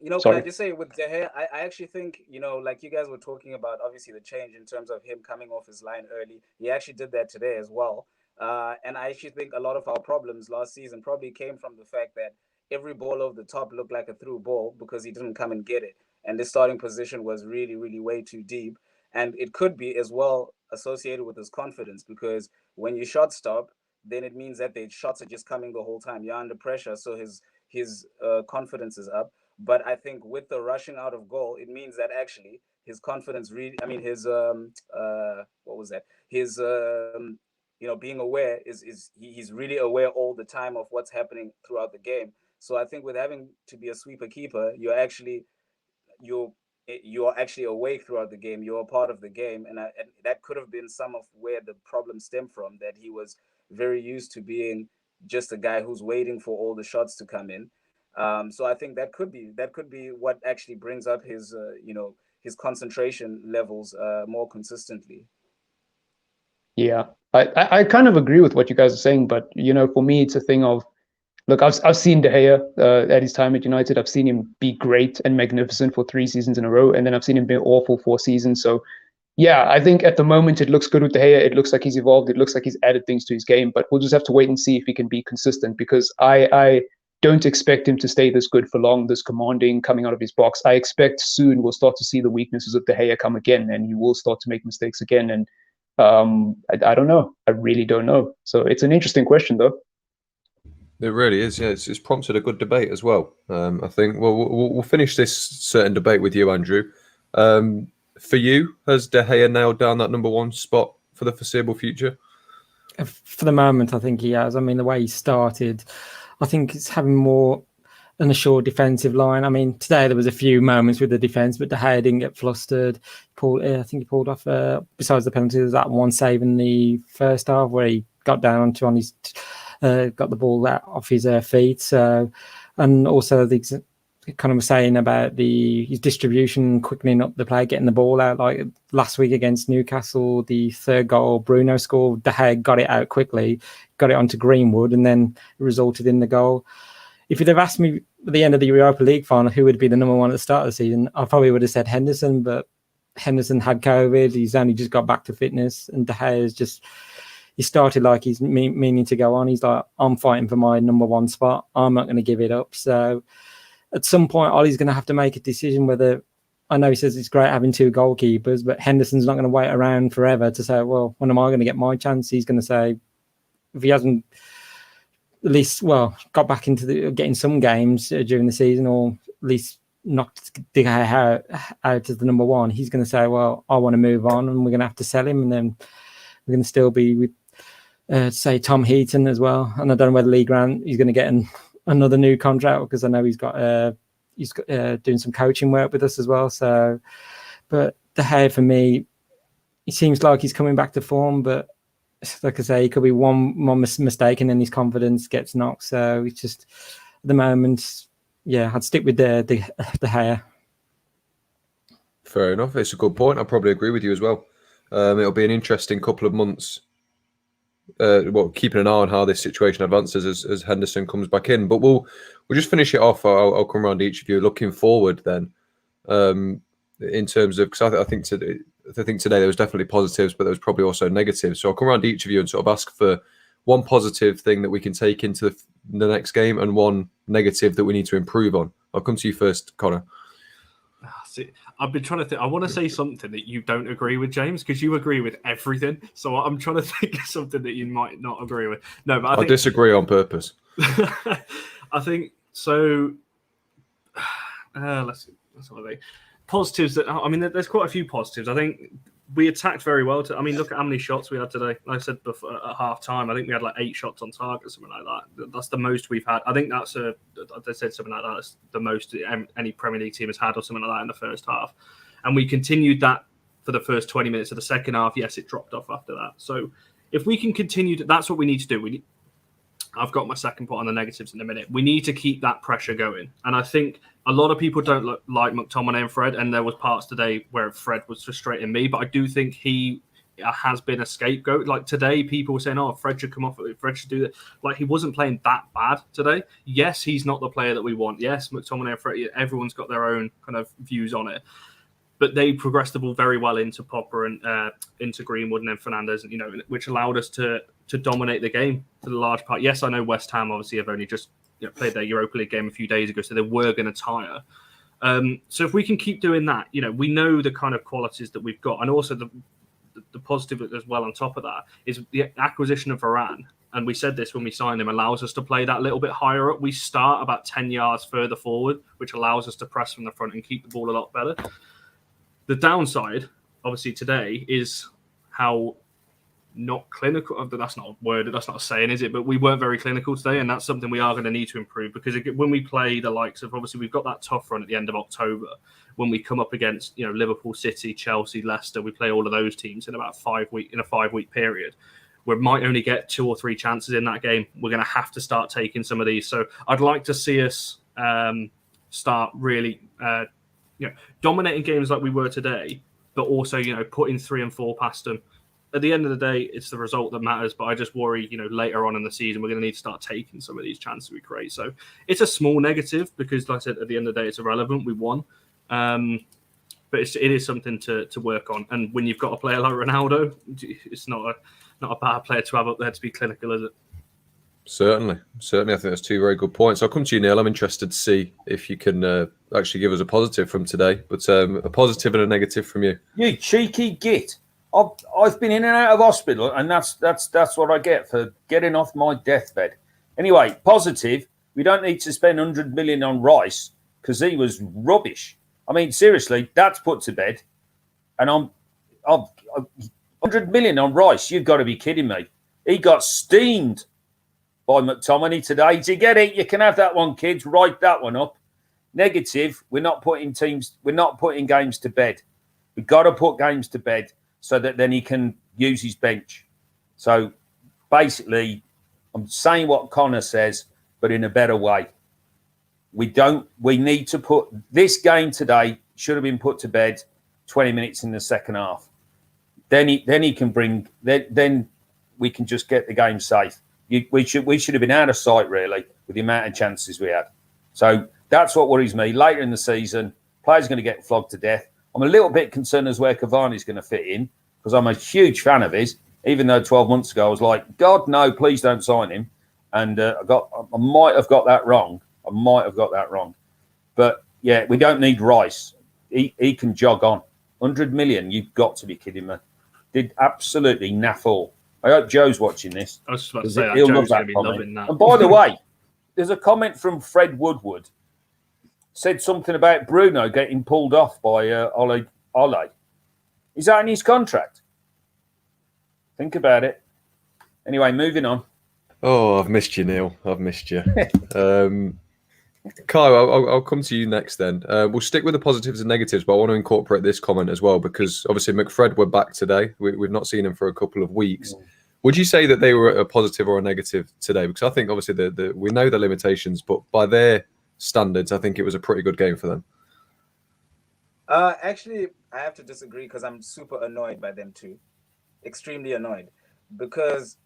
Can I just say with De Gea, I actually think, like you guys were talking about, obviously the change in terms of him coming off his line early. He actually did that today as well. And I actually think a lot of our problems last season probably came from the fact that every ball over the top looked like a through ball because he didn't come and get it. And the starting position was really, really way too deep. And it could be as well associated with his confidence, because when you shot stop, then it means that the shots are just coming the whole time. You're under pressure. So his confidence is up. But I think with the rushing out of goal, it means that actually his confidence really, I mean, his what was that? His being aware he's really aware all the time of what's happening throughout the game. So I think with having to be a sweeper keeper, you're actually awake throughout the game. You're a part of the game, and that could have been some of where the problem stemmed from. That he was very used to being just a guy who's waiting for all the shots to come in. So I think that could be what actually brings up his his concentration levels more consistently. Yeah, I kind of agree with what you guys are saying, but for me, it's a thing of, look, I've seen De Gea at his time at United. I've seen him be great and magnificent for 3 seasons in a row, and then I've seen him be awful 4 seasons. So, yeah, I think at the moment it looks good with De Gea. It looks like he's evolved. It looks like he's added things to his game, but we'll just have to wait and see if he can be consistent, because I don't expect him to stay this good for long, this commanding, coming out of his box. I expect soon we'll start to see the weaknesses of De Gea come again, and he will start to make mistakes again. And I don't know. I really don't know. So it's an interesting question, though. It really is. Yeah, it's prompted a good debate as well. I think. Well, we'll finish this certain debate with you, Andrew. For you, has De Gea nailed down that number 1 spot for the foreseeable future? For the moment, I think he has. I mean, the way he started, I think it's having more an assured defensive line. I mean, today there was a few moments with the defence, but De Gea didn't get flustered. I think he pulled off, besides the penalty, there's that one save in the first half where he got down on his, got the ball out off his feet. So, and also the kind of saying about his distribution, quickening up the play, getting the ball out. Like last week against Newcastle, the 3rd goal Bruno scored, De Gea got it out quickly, got it onto Greenwood, and then it resulted in the goal. If you'd have asked me at the end of the Europa League final who would be the number 1 at the start of the season, I probably would have said Henderson, but Henderson had COVID. He's only just got back to fitness, and De Gea is just, he started like he's meaning to go on. He's like, I'm fighting for my number 1 spot. I'm not going to give it up. So at some point, Ollie's going to have to make a decision whether, I know he says it's great having 2 goalkeepers, but Henderson's not going to wait around forever to say, well, when am I going to get my chance? He's going to say, if he hasn't at least, got back into getting some games during the season, or at least knocked De Gea out as the number 1, he's going to say, well, I want to move on, and we're going to have to sell him, and then we're going to still be with, say, Tom Heaton as well. And I don't know whether Lee Grant, he's going to get another new contract, because I know he's got doing some coaching work with us as well. So, but De Gea, for me, he seems like he's coming back to form, but like I say, he could be one mistake and then his confidence gets knocked. So it's just, at the moment, yeah, I'd stick with the Gea. Fair enough. It's a good point. I probably agree with you as well. It'll be an interesting couple of months. Keeping an eye on how this situation advances as Henderson comes back in. But we'll just finish it off. I'll come around to each of you. Looking forward, then, in terms of, because I think today there was definitely positives, but there was probably also negatives. So I'll come around to each of you and sort of ask for one positive thing that we can take into the next game and one negative that we need to improve on. I'll come to you first, Connor. See, I've been trying to think. I want to say something that you don't agree with, James, because you agree with everything. So I'm trying to think of something that you might not agree with. No, but I disagree on purpose. I think so. Let's what I think. Positives that, I mean, there's quite a few positives. I think we attacked very well. Look at how many shots we had today. Like I said before, at half time, I think we had like 8 shots on target, something like that. That's the most we've had. I think that's they said something like that. That's the most any Premier League team has had, or something like that in the first half. And we continued that for the first 20 minutes of the second half. Yes, it dropped off after that. So if we can continue that's what we need to do. I've got my second point on the negatives in a minute. We need to keep that pressure going. And I think a lot of people don't like McTominay and Fred, and there was parts today where Fred was frustrating me, but I do think he has been a scapegoat. Like today, people were saying, oh, Fred should come off, Fred should do that. Like, he wasn't playing that bad today. Yes, he's not the player that we want. Yes, McTominay and Fred, everyone's got their own kind of views on it. But they progressed the ball very well into Popper and into Greenwood and then Fernandes, which allowed us to dominate the game for the large part. Yes, I know West Ham obviously have only just played their Europa League game a few days ago, so they were going to tire. So if we can keep doing that, we know the kind of qualities that we've got, and also the positive as well on top of that is the acquisition of Varane. and we said this when we signed him, allows us to play that little bit higher up. We start about 10 yards further forward, which allows us to press from the front and keep the ball a lot better. The downside, obviously, today is how not clinical. That's not a word. That's not a saying, is it? But we weren't very clinical today, and that's something we are going to need to improve, because when we play the likes of, obviously, we've got that tough run at the end of October. When we come up against, Liverpool, City, Chelsea, Leicester, we play all of those teams in about 5 week period. We might only get 2 or 3 chances in that game. We're going to have to start taking some of these. So I'd like to see us start really, dominating games like we were today, but also, putting 3 and 4 past them. At the end of the day, it's the result that matters. But I just worry, later on in the season, we're going to need to start taking some of these chances we create. So it's a small negative because, like I said, at the end of the day, it's irrelevant. We won. But it is something to work on. And when you've got a player like Ronaldo, it's not a bad player to have up there to be clinical, is it? Certainly. I think that's 2 very good points. I'll come to you, Neil. I'm interested to see if you can actually give us a positive from today, but a positive and a negative from you. You cheeky git. I've been in and out of hospital, and that's what I get for getting off my deathbed. Anyway, positive. We don't need to spend 100 million on Rice because he was rubbish. I mean, seriously, that's put to bed. And I'm 100 million on Rice. You've got to be kidding me. He got steamed by McTominay today. Do you get it? You can have that one, kids. Write that one up. Negative. We're not putting games to bed. We've got to put games to bed so that then he can use his bench. So basically, I'm saying what Connor says, but in a better way. We need to put this game today should have been put to bed 20 minutes in the second half. Then he can bring. Then we can just get the game safe. We should have been out of sight really with the amount of chances we had. So that's what worries me. Later in the season, players are going to get flogged to death. I'm a little bit concerned as where Cavani's going to fit in because I'm a huge fan of his. Even though 12 months ago I was like, God no, please don't sign him, and I might have got that wrong. But yeah, we don't need Rice. He can jog on. 100 million, you've got to be kidding me. Did absolutely naff all. I hope Joe's watching this. I was just about to say, he'll Joe's love going to be comment. loving that. And by the way, there's a comment from Fred Woodward. Said something about Bruno getting pulled off by Ollie. Is that in his contract? Think about it. Anyway, moving on. Oh, I've missed you, Neil. I've missed you. Kyle, I'll come to you next then. We'll stick with the positives and negatives, but I want to incorporate this comment as well because obviously McFred were back today. We've not seen him for a couple of weeks. Would you say that they were a positive or a negative today? Because I think obviously we know the limitations, but by their standards, I think it was a pretty good game for them. Actually, I have to disagree because I'm super annoyed by them too. Extremely annoyed. Because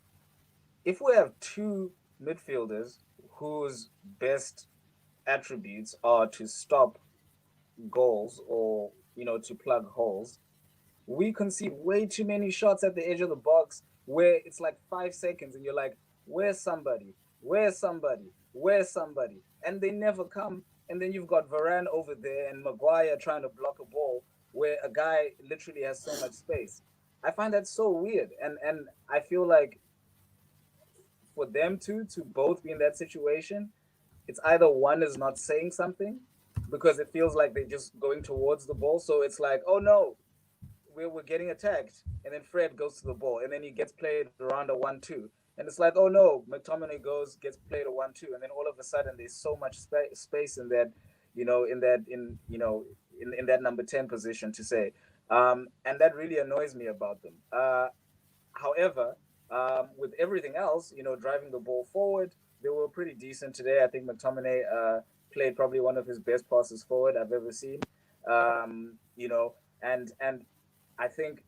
if we have 2 midfielders whose best attributes are to stop goals or, to plug holes, we concede way too many shots at the edge of the box where it's like 5 seconds and you're like, where's somebody? And they never come. And then you've got Varane over there and Maguire trying to block a ball where a guy literally has so much space. I find that so weird. And I feel like for them to both be in that situation, it's either one is not saying something because it feels like they're just going towards the ball. So it's like, oh no, we're getting attacked. And then Fred goes to the ball and then he gets played around a 1-2. And it's like, oh no, McTominay gets played a 1-2. And then all of a sudden there's so much space in that, in that number 10 position to say. And that really annoys me about them. However, with everything else, driving the ball forward, they were pretty decent today. I think McTominay played probably one of his best passes forward I've ever seen. And I think,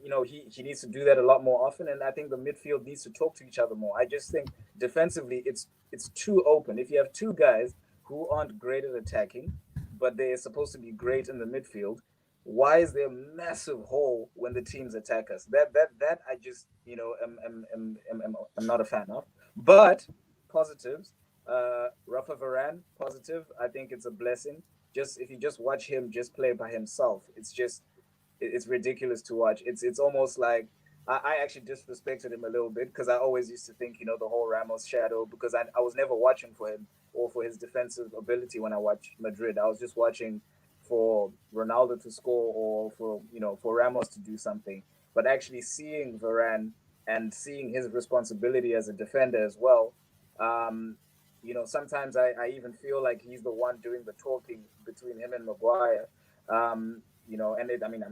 he needs to do that a lot more often. And I think the midfield needs to talk to each other more. I just think defensively, it's too open. If you have 2 guys who aren't great at attacking, but they're supposed to be great in the midfield, why is there a massive hole when the teams attack us? That I just, I'm not a fan of. But positives, Rafa Varane, positive. I think it's a blessing. If you just watch him just play by himself, it's ridiculous to watch. It's almost like I actually disrespected him a little bit because I always used to think, the whole Ramos shadow, because I was never watching for him or for his defensive ability when I watched Madrid. I was just watching for Ronaldo to score or for Ramos to do something. But actually seeing Varane and seeing his responsibility as a defender as well, sometimes I even feel like he's the one doing the talking between him and Maguire. I'm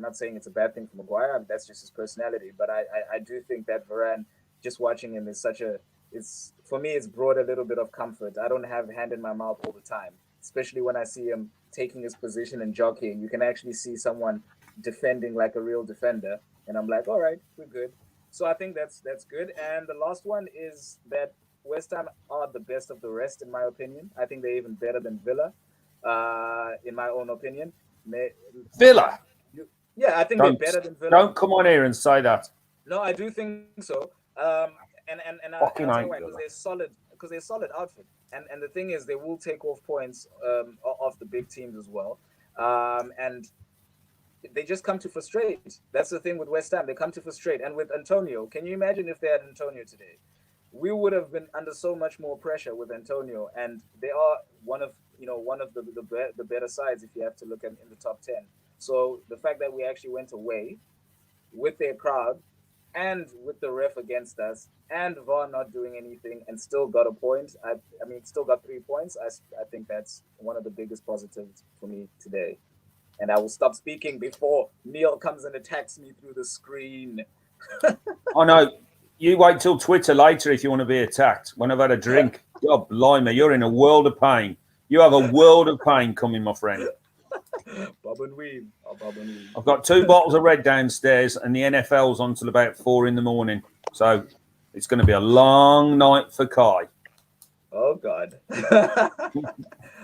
not saying it's a bad thing for Maguire. That's just his personality. But I do think that Varane, just watching him is for me, it's brought a little bit of comfort. I don't have hand in my mouth all the time, especially when I see him taking his position and jockeying. You can actually see someone defending like a real defender. And I'm like, all right, we're good. So I think that's good. And the last one is that West Ham are the best of the rest, in my opinion. I think they're even better than Villa, in my own opinion. Villa? Yeah, I think they're better than Villa. Don't come on here and say that. No, I do think so. I'll tell you why, because they're solid outfit. And the thing is, they will take off points off the big teams as well. And they just come to frustrate. That's the thing with West Ham. They come to frustrate. And with Antonio, can you imagine if they had Antonio today? We would have been under so much more pressure with Antonio. And they are one of the better sides if you have to look at in the top 10. So the fact that we actually went away with their crowd and with the ref against us and VAR not doing anything and still got a point, still got 3 points, I think that's one of the biggest positives for me today. And I will stop speaking before Neil comes and attacks me through the screen. I know. You wait till Twitter later if you want to be attacked. When I've had a drink, God blimey, you're in a world of pain. You have a world of pain coming, my friend. Bob and weave. I've got 2 bottles of red downstairs and the NFL's on till about 4 a.m. So it's going to be a long night for Kai. Oh, God.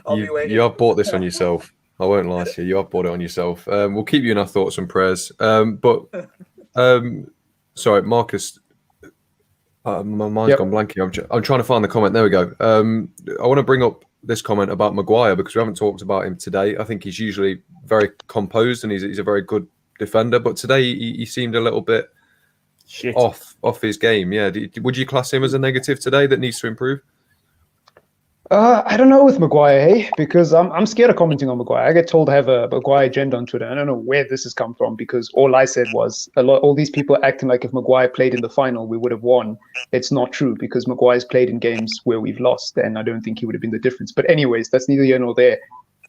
I'll be waiting. You have bought this on yourself. I won't lie to you. You have bought it on yourself. We'll keep you in our thoughts and prayers. Sorry, Marcus. My mind's gone blank here. I'm trying to find the comment. There we go. I want to bring up this comment about Maguire because we haven't talked about him today. I think he's usually very composed and he's a very good defender. But today he seemed a little bit off his game. Yeah. Would you class him as a negative today that needs to improve? I don't know with Maguire, hey, because I'm scared of commenting on Maguire. I get told I have a Maguire agenda on Twitter. I don't know where this has come from because all I said was all these people acting like if Maguire played in the final, we would have won. It's not true because Maguire's played in games where we've lost, and I don't think he would have been the difference. But anyways, that's neither here nor there.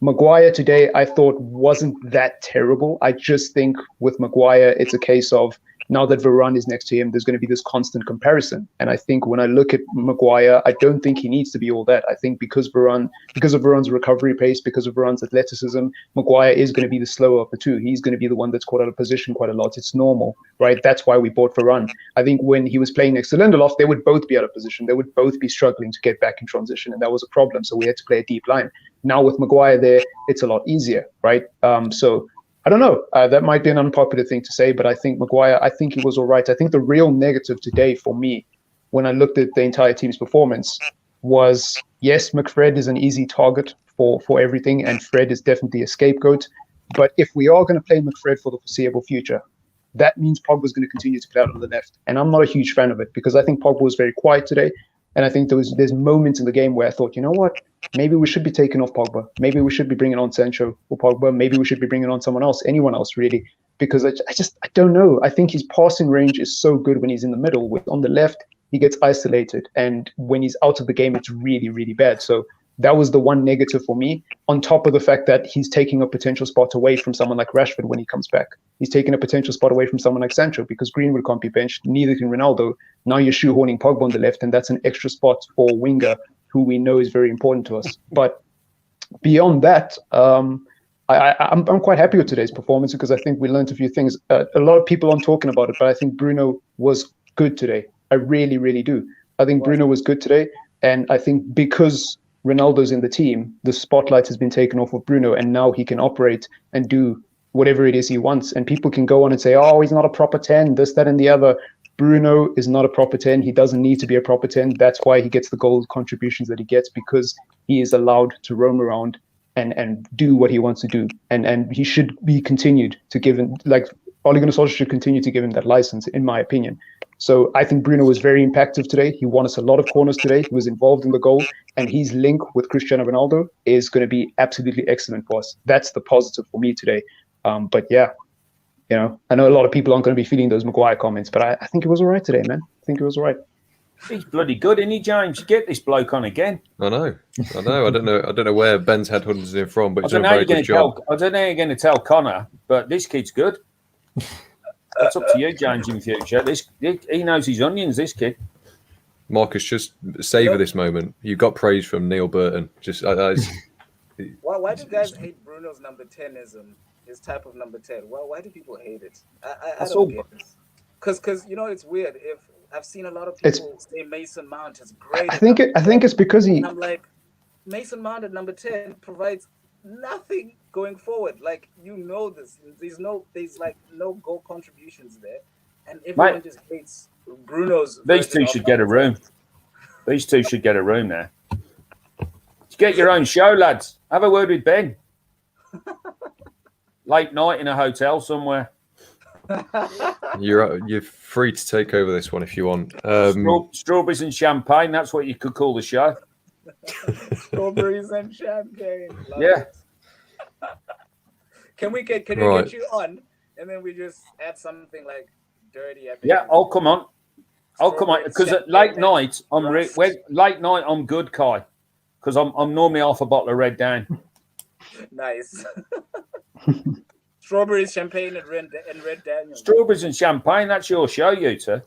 Maguire today, I thought wasn't that terrible. I just think with Maguire, it's a case of now that Varane is next to him, there's going to be this constant comparison. And I think when I look at Maguire, I don't think he needs to be all that. I think because of Varane's recovery pace, because of Varane's athleticism, Maguire is going to be the slower of the two. He's going to be the one that's caught out of position quite a lot. It's normal, right? That's why we bought Varane. I think when he was playing next to Lindelof, they would both be out of position. They would both be struggling to get back in transition. And that was a problem. So we had to play a deep line. Now with Maguire there, it's a lot easier, right? So I don't know. That might be an unpopular thing to say, but I think Maguire, I think he was all right. I think the real negative today for me, when I looked at the entire team's performance, was, yes, McFred is an easy target for everything, and Fred is definitely a scapegoat. But if we are going to play McFred for the foreseeable future, that means Pogba's going to continue to play out on the left. And I'm not a huge fan of it because I think Pogba was very quiet today. And I think there's moments in the game where I thought, you know what, maybe we should be taking off Pogba. Maybe we should be bringing on Sancho or Pogba. Maybe we should be bringing on someone else, anyone else really, because I don't know. I think his passing range is so good when he's in the middle. On the left, he gets isolated. And when he's out of the game, it's really, really bad. So that was the one negative for me, on top of the fact that he's taking a potential spot away from someone like Rashford when he comes back. He's taking a potential spot away from someone like Sancho because Greenwood can't be benched, neither can Ronaldo. Now you're shoehorning Pogba on the left, and that's an extra spot for a winger who we know is very important to us. But beyond that, I'm quite happy with today's performance because I think we learned a few things. A lot of people aren't talking about it, but I think Bruno was good today. I really, really do. I think Bruno was good today, and I think because Ronaldo's in the team, the spotlight has been taken off of Bruno, and now he can operate and do whatever it is he wants. And people can go on and say, oh, he's not a proper 10, this, that, and the other. Bruno is not a proper 10. He doesn't need to be a proper 10. That's why he gets the goal contributions that he gets, because he is allowed to roam around and do what he wants to do. And he should be continued to give him, like, Ole Gunnar Solskjaer should continue to give him that license, in my opinion. So I think Bruno was very impactful today. He won us a lot of corners today. He was involved in the goal, and his link with Cristiano Ronaldo is going to be absolutely excellent for us. That's the positive for me today. But yeah, I know a lot of people aren't going to be feeling those Maguire comments, but I think it was all right today, man. I think it was all right. He's bloody good, isn't he, James? You get this bloke on again. I know. I don't know where Ben's headhunters in from, but he's I doing don't a know very good job. I don't know how you're going to tell Connor, but this kid's good. That's up to you, James, in future. He knows his onions, this kid. Marcus, just savour this moment. You got praise from Neil Burton. Just Why do guys hate Bruno's number 10ism? His type of number 10. Why do people hate it? I don't get this. Because it's weird. If I've seen a lot of people say Mason Mount is great. I think it's because he. And I'm like, Mason Mount at number 10 provides nothing going forward. Like, this. There's no goal contributions there, and everyone just hates Bruno's. These two should get a room. These two should get a room there. Get your own show, lads. Have a word with Ben. Late night in a hotel somewhere. You're free to take over this one if you want. Strawberries and champagne. That's what you could call the show. Strawberries and champagne. Love Yeah. it. Can we get you on, and then we just add something like dirty? Yeah, I'll come on. Because at late night I'm good, Kai. Because I'm normally half a bottle of Red down. Nice. Strawberries, champagne, and Red Daniel. Strawberries and champagne. That's your show, you two.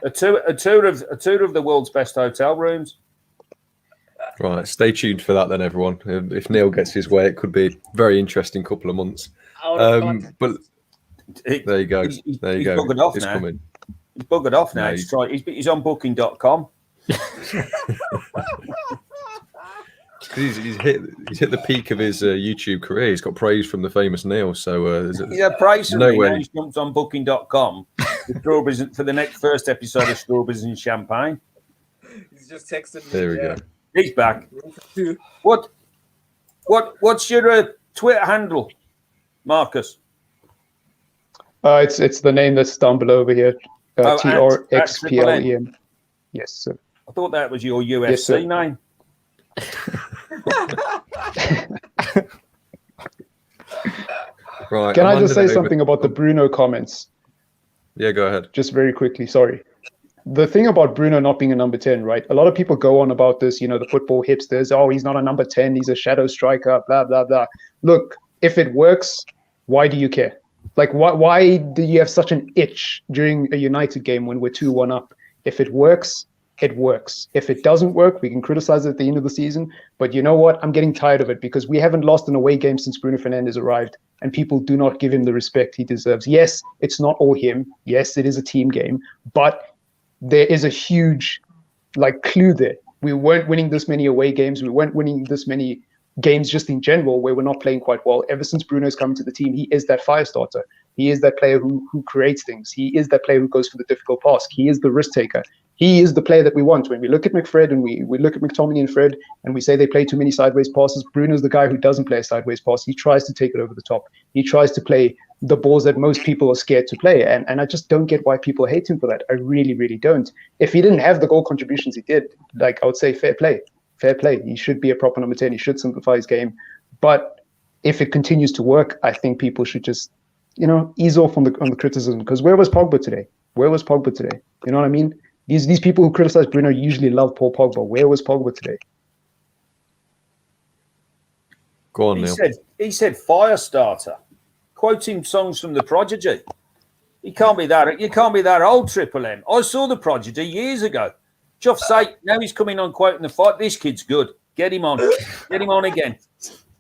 a tour of the world's best hotel rooms. Right, stay tuned for that then, everyone. If Neil gets his way, it could be a very interesting couple of months. But there you go. He's buggered off now. Coming. He's buggered off now. No, he's on booking.com. He's hit the peak of his YouTube career. He's got praise from the famous Neil. So praise from no way. Now he's jumped on booking.com for the first episode of Strawberries and Champagne. He's just texted me. There we go. He's back. What's your Twitter handle, Marcus? It's the name that's down below over here. TRXPLEM. Yes, sir. I thought that was your UFC name. Right. Can I just say something about the Bruno comments? Yeah, go ahead. Just very quickly. Sorry. The thing about Bruno not being a number 10, right? A lot of people go on about this, the football hipsters. Oh, he's not a number 10. He's a shadow striker, blah, blah, blah. Look, if it works, why do you care? Like, why do you have such an itch during a United game when we're 2-1 up? If it works, it works. If it doesn't work, we can criticize it at the end of the season. But you know what? I'm getting tired of it because we haven't lost an away game since Bruno Fernandes arrived, and people do not give him the respect he deserves. Yes, it's not all him. Yes, it is a team game, but there is a huge clue there. We weren't winning this many away games. We weren't winning this many games just in general where we're not playing quite well. Ever since Bruno's come to the team, he is that fire starter. He is that player who creates things. He is that player who goes for the difficult task. He is the risk taker. He is the player that we want. When we look at McFred and we look at McTominay and Fred and we say they play too many sideways passes, Bruno's the guy who doesn't play a sideways pass. He tries to take it over the top. He tries to play the balls that most people are scared to play. And I just don't get why people hate him for that. I really, really don't. If he didn't have the goal contributions he did, I would say fair play. Fair play. He should be a proper number 10. He should simplify his game. But if it continues to work, I think people should just, ease off on the criticism. Because where was Pogba today? Where was Pogba today? You know what I mean? These people who criticize Bruno usually love Paul Pogba. Where was Pogba today? Go on, Neil. He said fire starter, quoting songs from the Prodigy. You can't be that old, Triple M. I saw the Prodigy years ago. Just say now he's coming on quoting the fight. This kid's good. Get him on. Get him on again.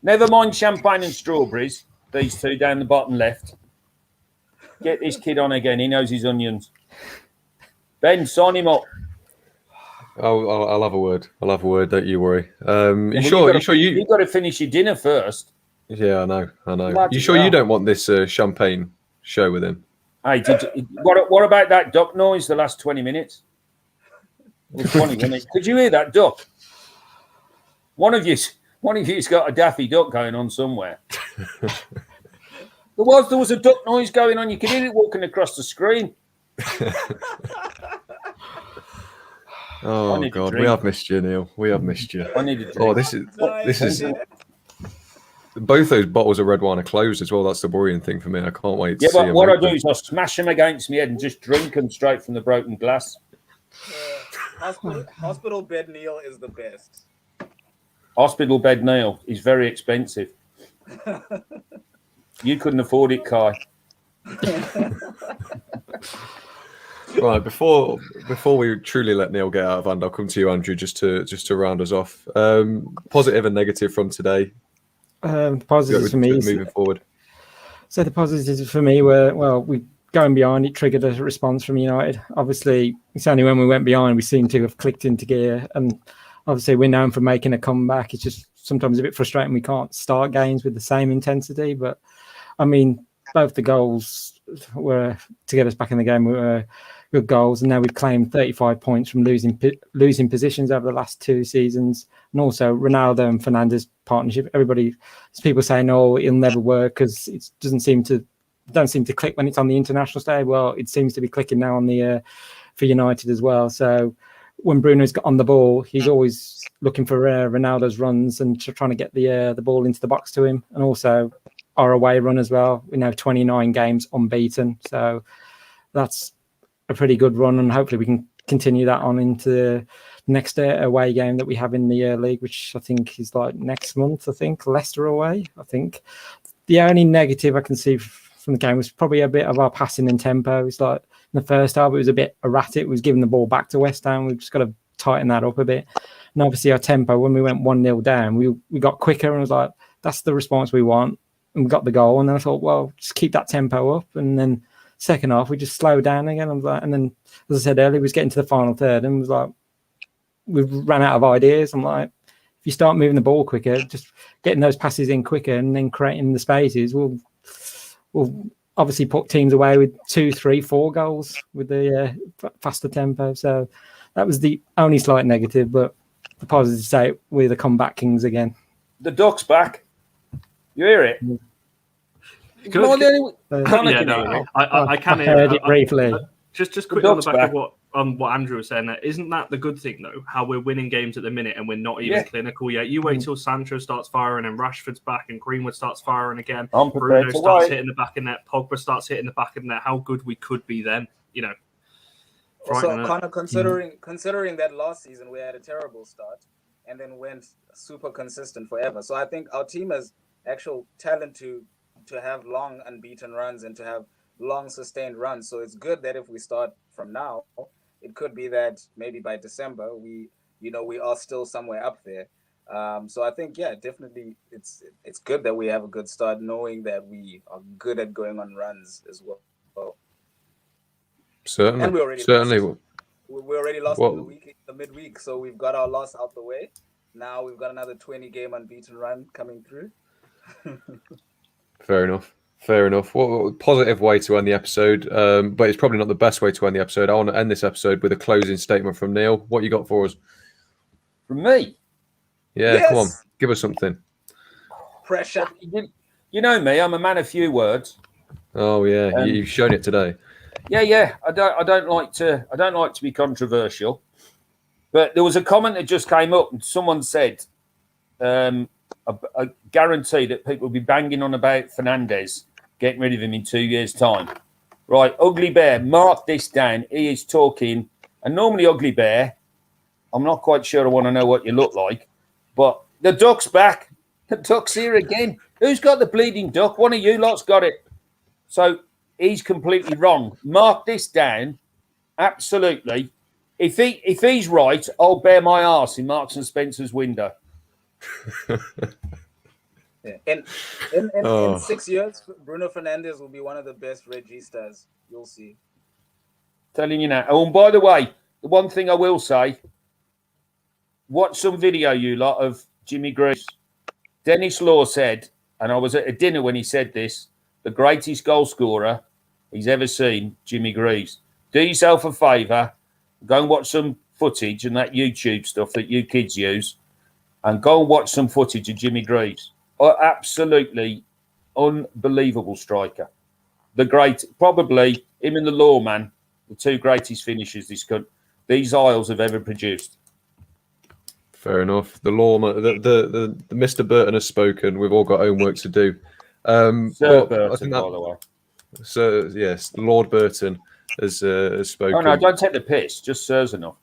Never mind champagne and strawberries. These two down the bottom left. Get this kid on again. He knows his onions. Ben, sign him up. I'll have a word. Don't you worry. You got to finish your dinner first. Yeah, I know. You sure you don't want this champagne show with him? Hey, what about that duck noise the last 20 minutes? It was funny, wasn't it? Could you hear that duck? One of you's got a Daffy Duck going on somewhere. There was a duck noise going on. You could hear it walking across the screen. Oh God, we have missed you, Neil. We have missed you. I need a drink. Oh, this is. Both those bottles of red wine are closed as well. That's the worrying thing for me. I can't wait to see them. What I do is I smash them against my head and just drink them straight from the broken glass. Hospital bed Neil is the best. Hospital bed Neil is very expensive. You couldn't afford it, Kai. Right, before we truly let Neil get out of hand, I'll come to you, Andrew, just to round us off. Positive and negative from today. The positives for me moving forward. So the positives for me were, we going behind, it triggered a response from United. Obviously, it's only when we went behind we seem to have clicked into gear, and obviously we're known for making a comeback. It's just sometimes a bit frustrating we can't start games with the same intensity. But I mean, both the goals were to get us back in the game were good goals, and now we've claimed 35 points from losing positions over the last 2 seasons. And also Ronaldo and Fernandes partnership. People saying, "Oh, it'll never work because it don't seem to click when it's on the international stage." Well, it seems to be clicking now on the for United as well. So when Bruno's got on the ball, he's always looking for Ronaldo's runs and trying to get the ball into the box to him. And also our away run as well. We now have 29 games unbeaten, so that's a pretty good run, and hopefully we can continue that on into the next away game that we have in the league, which I think is like next month. I think Leicester away. I think the only negative I can see from the game was probably a bit of our passing and tempo. It's like in the first half it was a bit erratic. It was giving the ball back to West Ham. We've just got to tighten that up a bit. And obviously our tempo, when we went 1-0 down, we got quicker, and I was like, that's the response we want. And we got the goal, and then I thought, well, just keep that tempo up. And then second half we just slowed down again. I was like, and then as I said earlier, we was getting to the final third and was like, we ran out of ideas. I'm like, if you start moving the ball quicker, just getting those passes in quicker and then creating the spaces, we'll obviously put teams away with 2, 3, 4 goals with the faster tempo. So that was the only slight negative, but the positive say we're the comeback kings again. The duck's back. You hear it? I can hear heard it briefly. Just quickly on the back of what Andrew was saying there, isn't that the good thing though? How we're winning games at the minute and we're not even clinical yet. You wait till Sancho starts firing and Rashford's back and Greenwood starts firing again. Bruno starts hitting the back of net. Pogba starts hitting the back of net. How good we could be then, you know. So kind of considering that last season we had a terrible start and then went super consistent forever. So I think our team has actual talent to have long unbeaten runs and to have long sustained runs. So it's good that if we start from now, it could be that maybe by December we are still somewhere up there. So I think definitely it's good that we have a good start, knowing that we are good at going on runs as well. Certainly, and we already lost the midweek, so we've got our loss out the way. Now we've got another 20-game unbeaten run coming through. Fair enough. What a positive way to end the episode, but it's probably not the best way to end the episode. I want to end this episode with a closing statement from Neil. What you got for us? From me? Yeah, yes. Come on. Give us something. Pressure. You know me, I'm a man of few words. Oh, yeah. You've shown it today. Yeah. I don't like to be controversial. But there was a comment that just came up and someone said, I guarantee that people will be banging on about Fernandes getting rid of him in 2 years' time. Right, Ugly Bear, mark this down. He is talking, and normally Ugly Bear, I'm not quite sure I want to know what you look like, but the duck's back. The duck's here again. Who's got the bleeding duck? One of you lot's got it. So he's completely wrong. Mark this down. Absolutely. If he's right, I'll bare my arse in Marks and Spencer's window. In 6 years, Bruno Fernandes will be one of the best Registas. You'll see. Telling you now. Oh, and by the way, the one thing I will say, watch some video, you lot, of Jimmy Greaves. Dennis Law said, and I was at a dinner when he said this, the greatest goal scorer he's ever seen, Jimmy Greaves. Do yourself a favour, go and watch some footage and that YouTube stuff that you kids use, and go and watch some footage of Jimmy Greaves. Absolutely unbelievable striker. The great, probably him and the Lawman, the two greatest finishers these Isles have ever produced. Fair enough. The lawman, the Mr. Burton has spoken. We've all got homework to do. Sir Burton, by the way. So yes, Lord Burton has spoken. Oh no, don't take the piss. Just Sir's enough.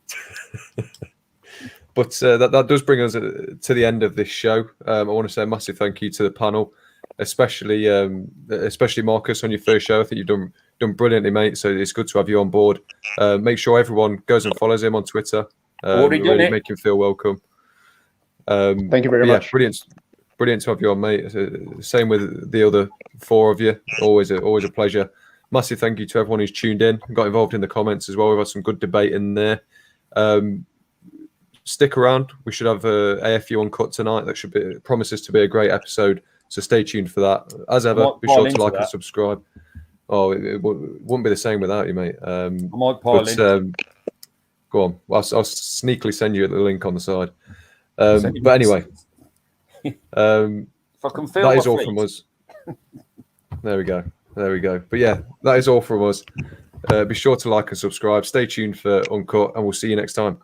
But that does bring us to the end of this show. I want to say a massive thank you to the panel, especially Marcus on your first show. I think you've done brilliantly, mate. So it's good to have you on board. Make sure everyone goes and follows him on Twitter. Really make him feel welcome. Thank you very much. Brilliant to have you on, mate. Same with the other four of you. Always a pleasure. Massive thank you to everyone who's tuned in and got involved in the comments as well. We've had some good debate in there. Stick around. We should have AFU Uncut tonight. That promises to be a great episode. So stay tuned for that. As ever, be sure to like and subscribe. Oh, it wouldn't be the same without you, mate. I might pile in. Go on. I'll sneakily send you the link on the side. But anyway, if I can feel that is all from us. There we go. But yeah, that is all from us. Be sure to like and subscribe. Stay tuned for Uncut, and we'll see you next time.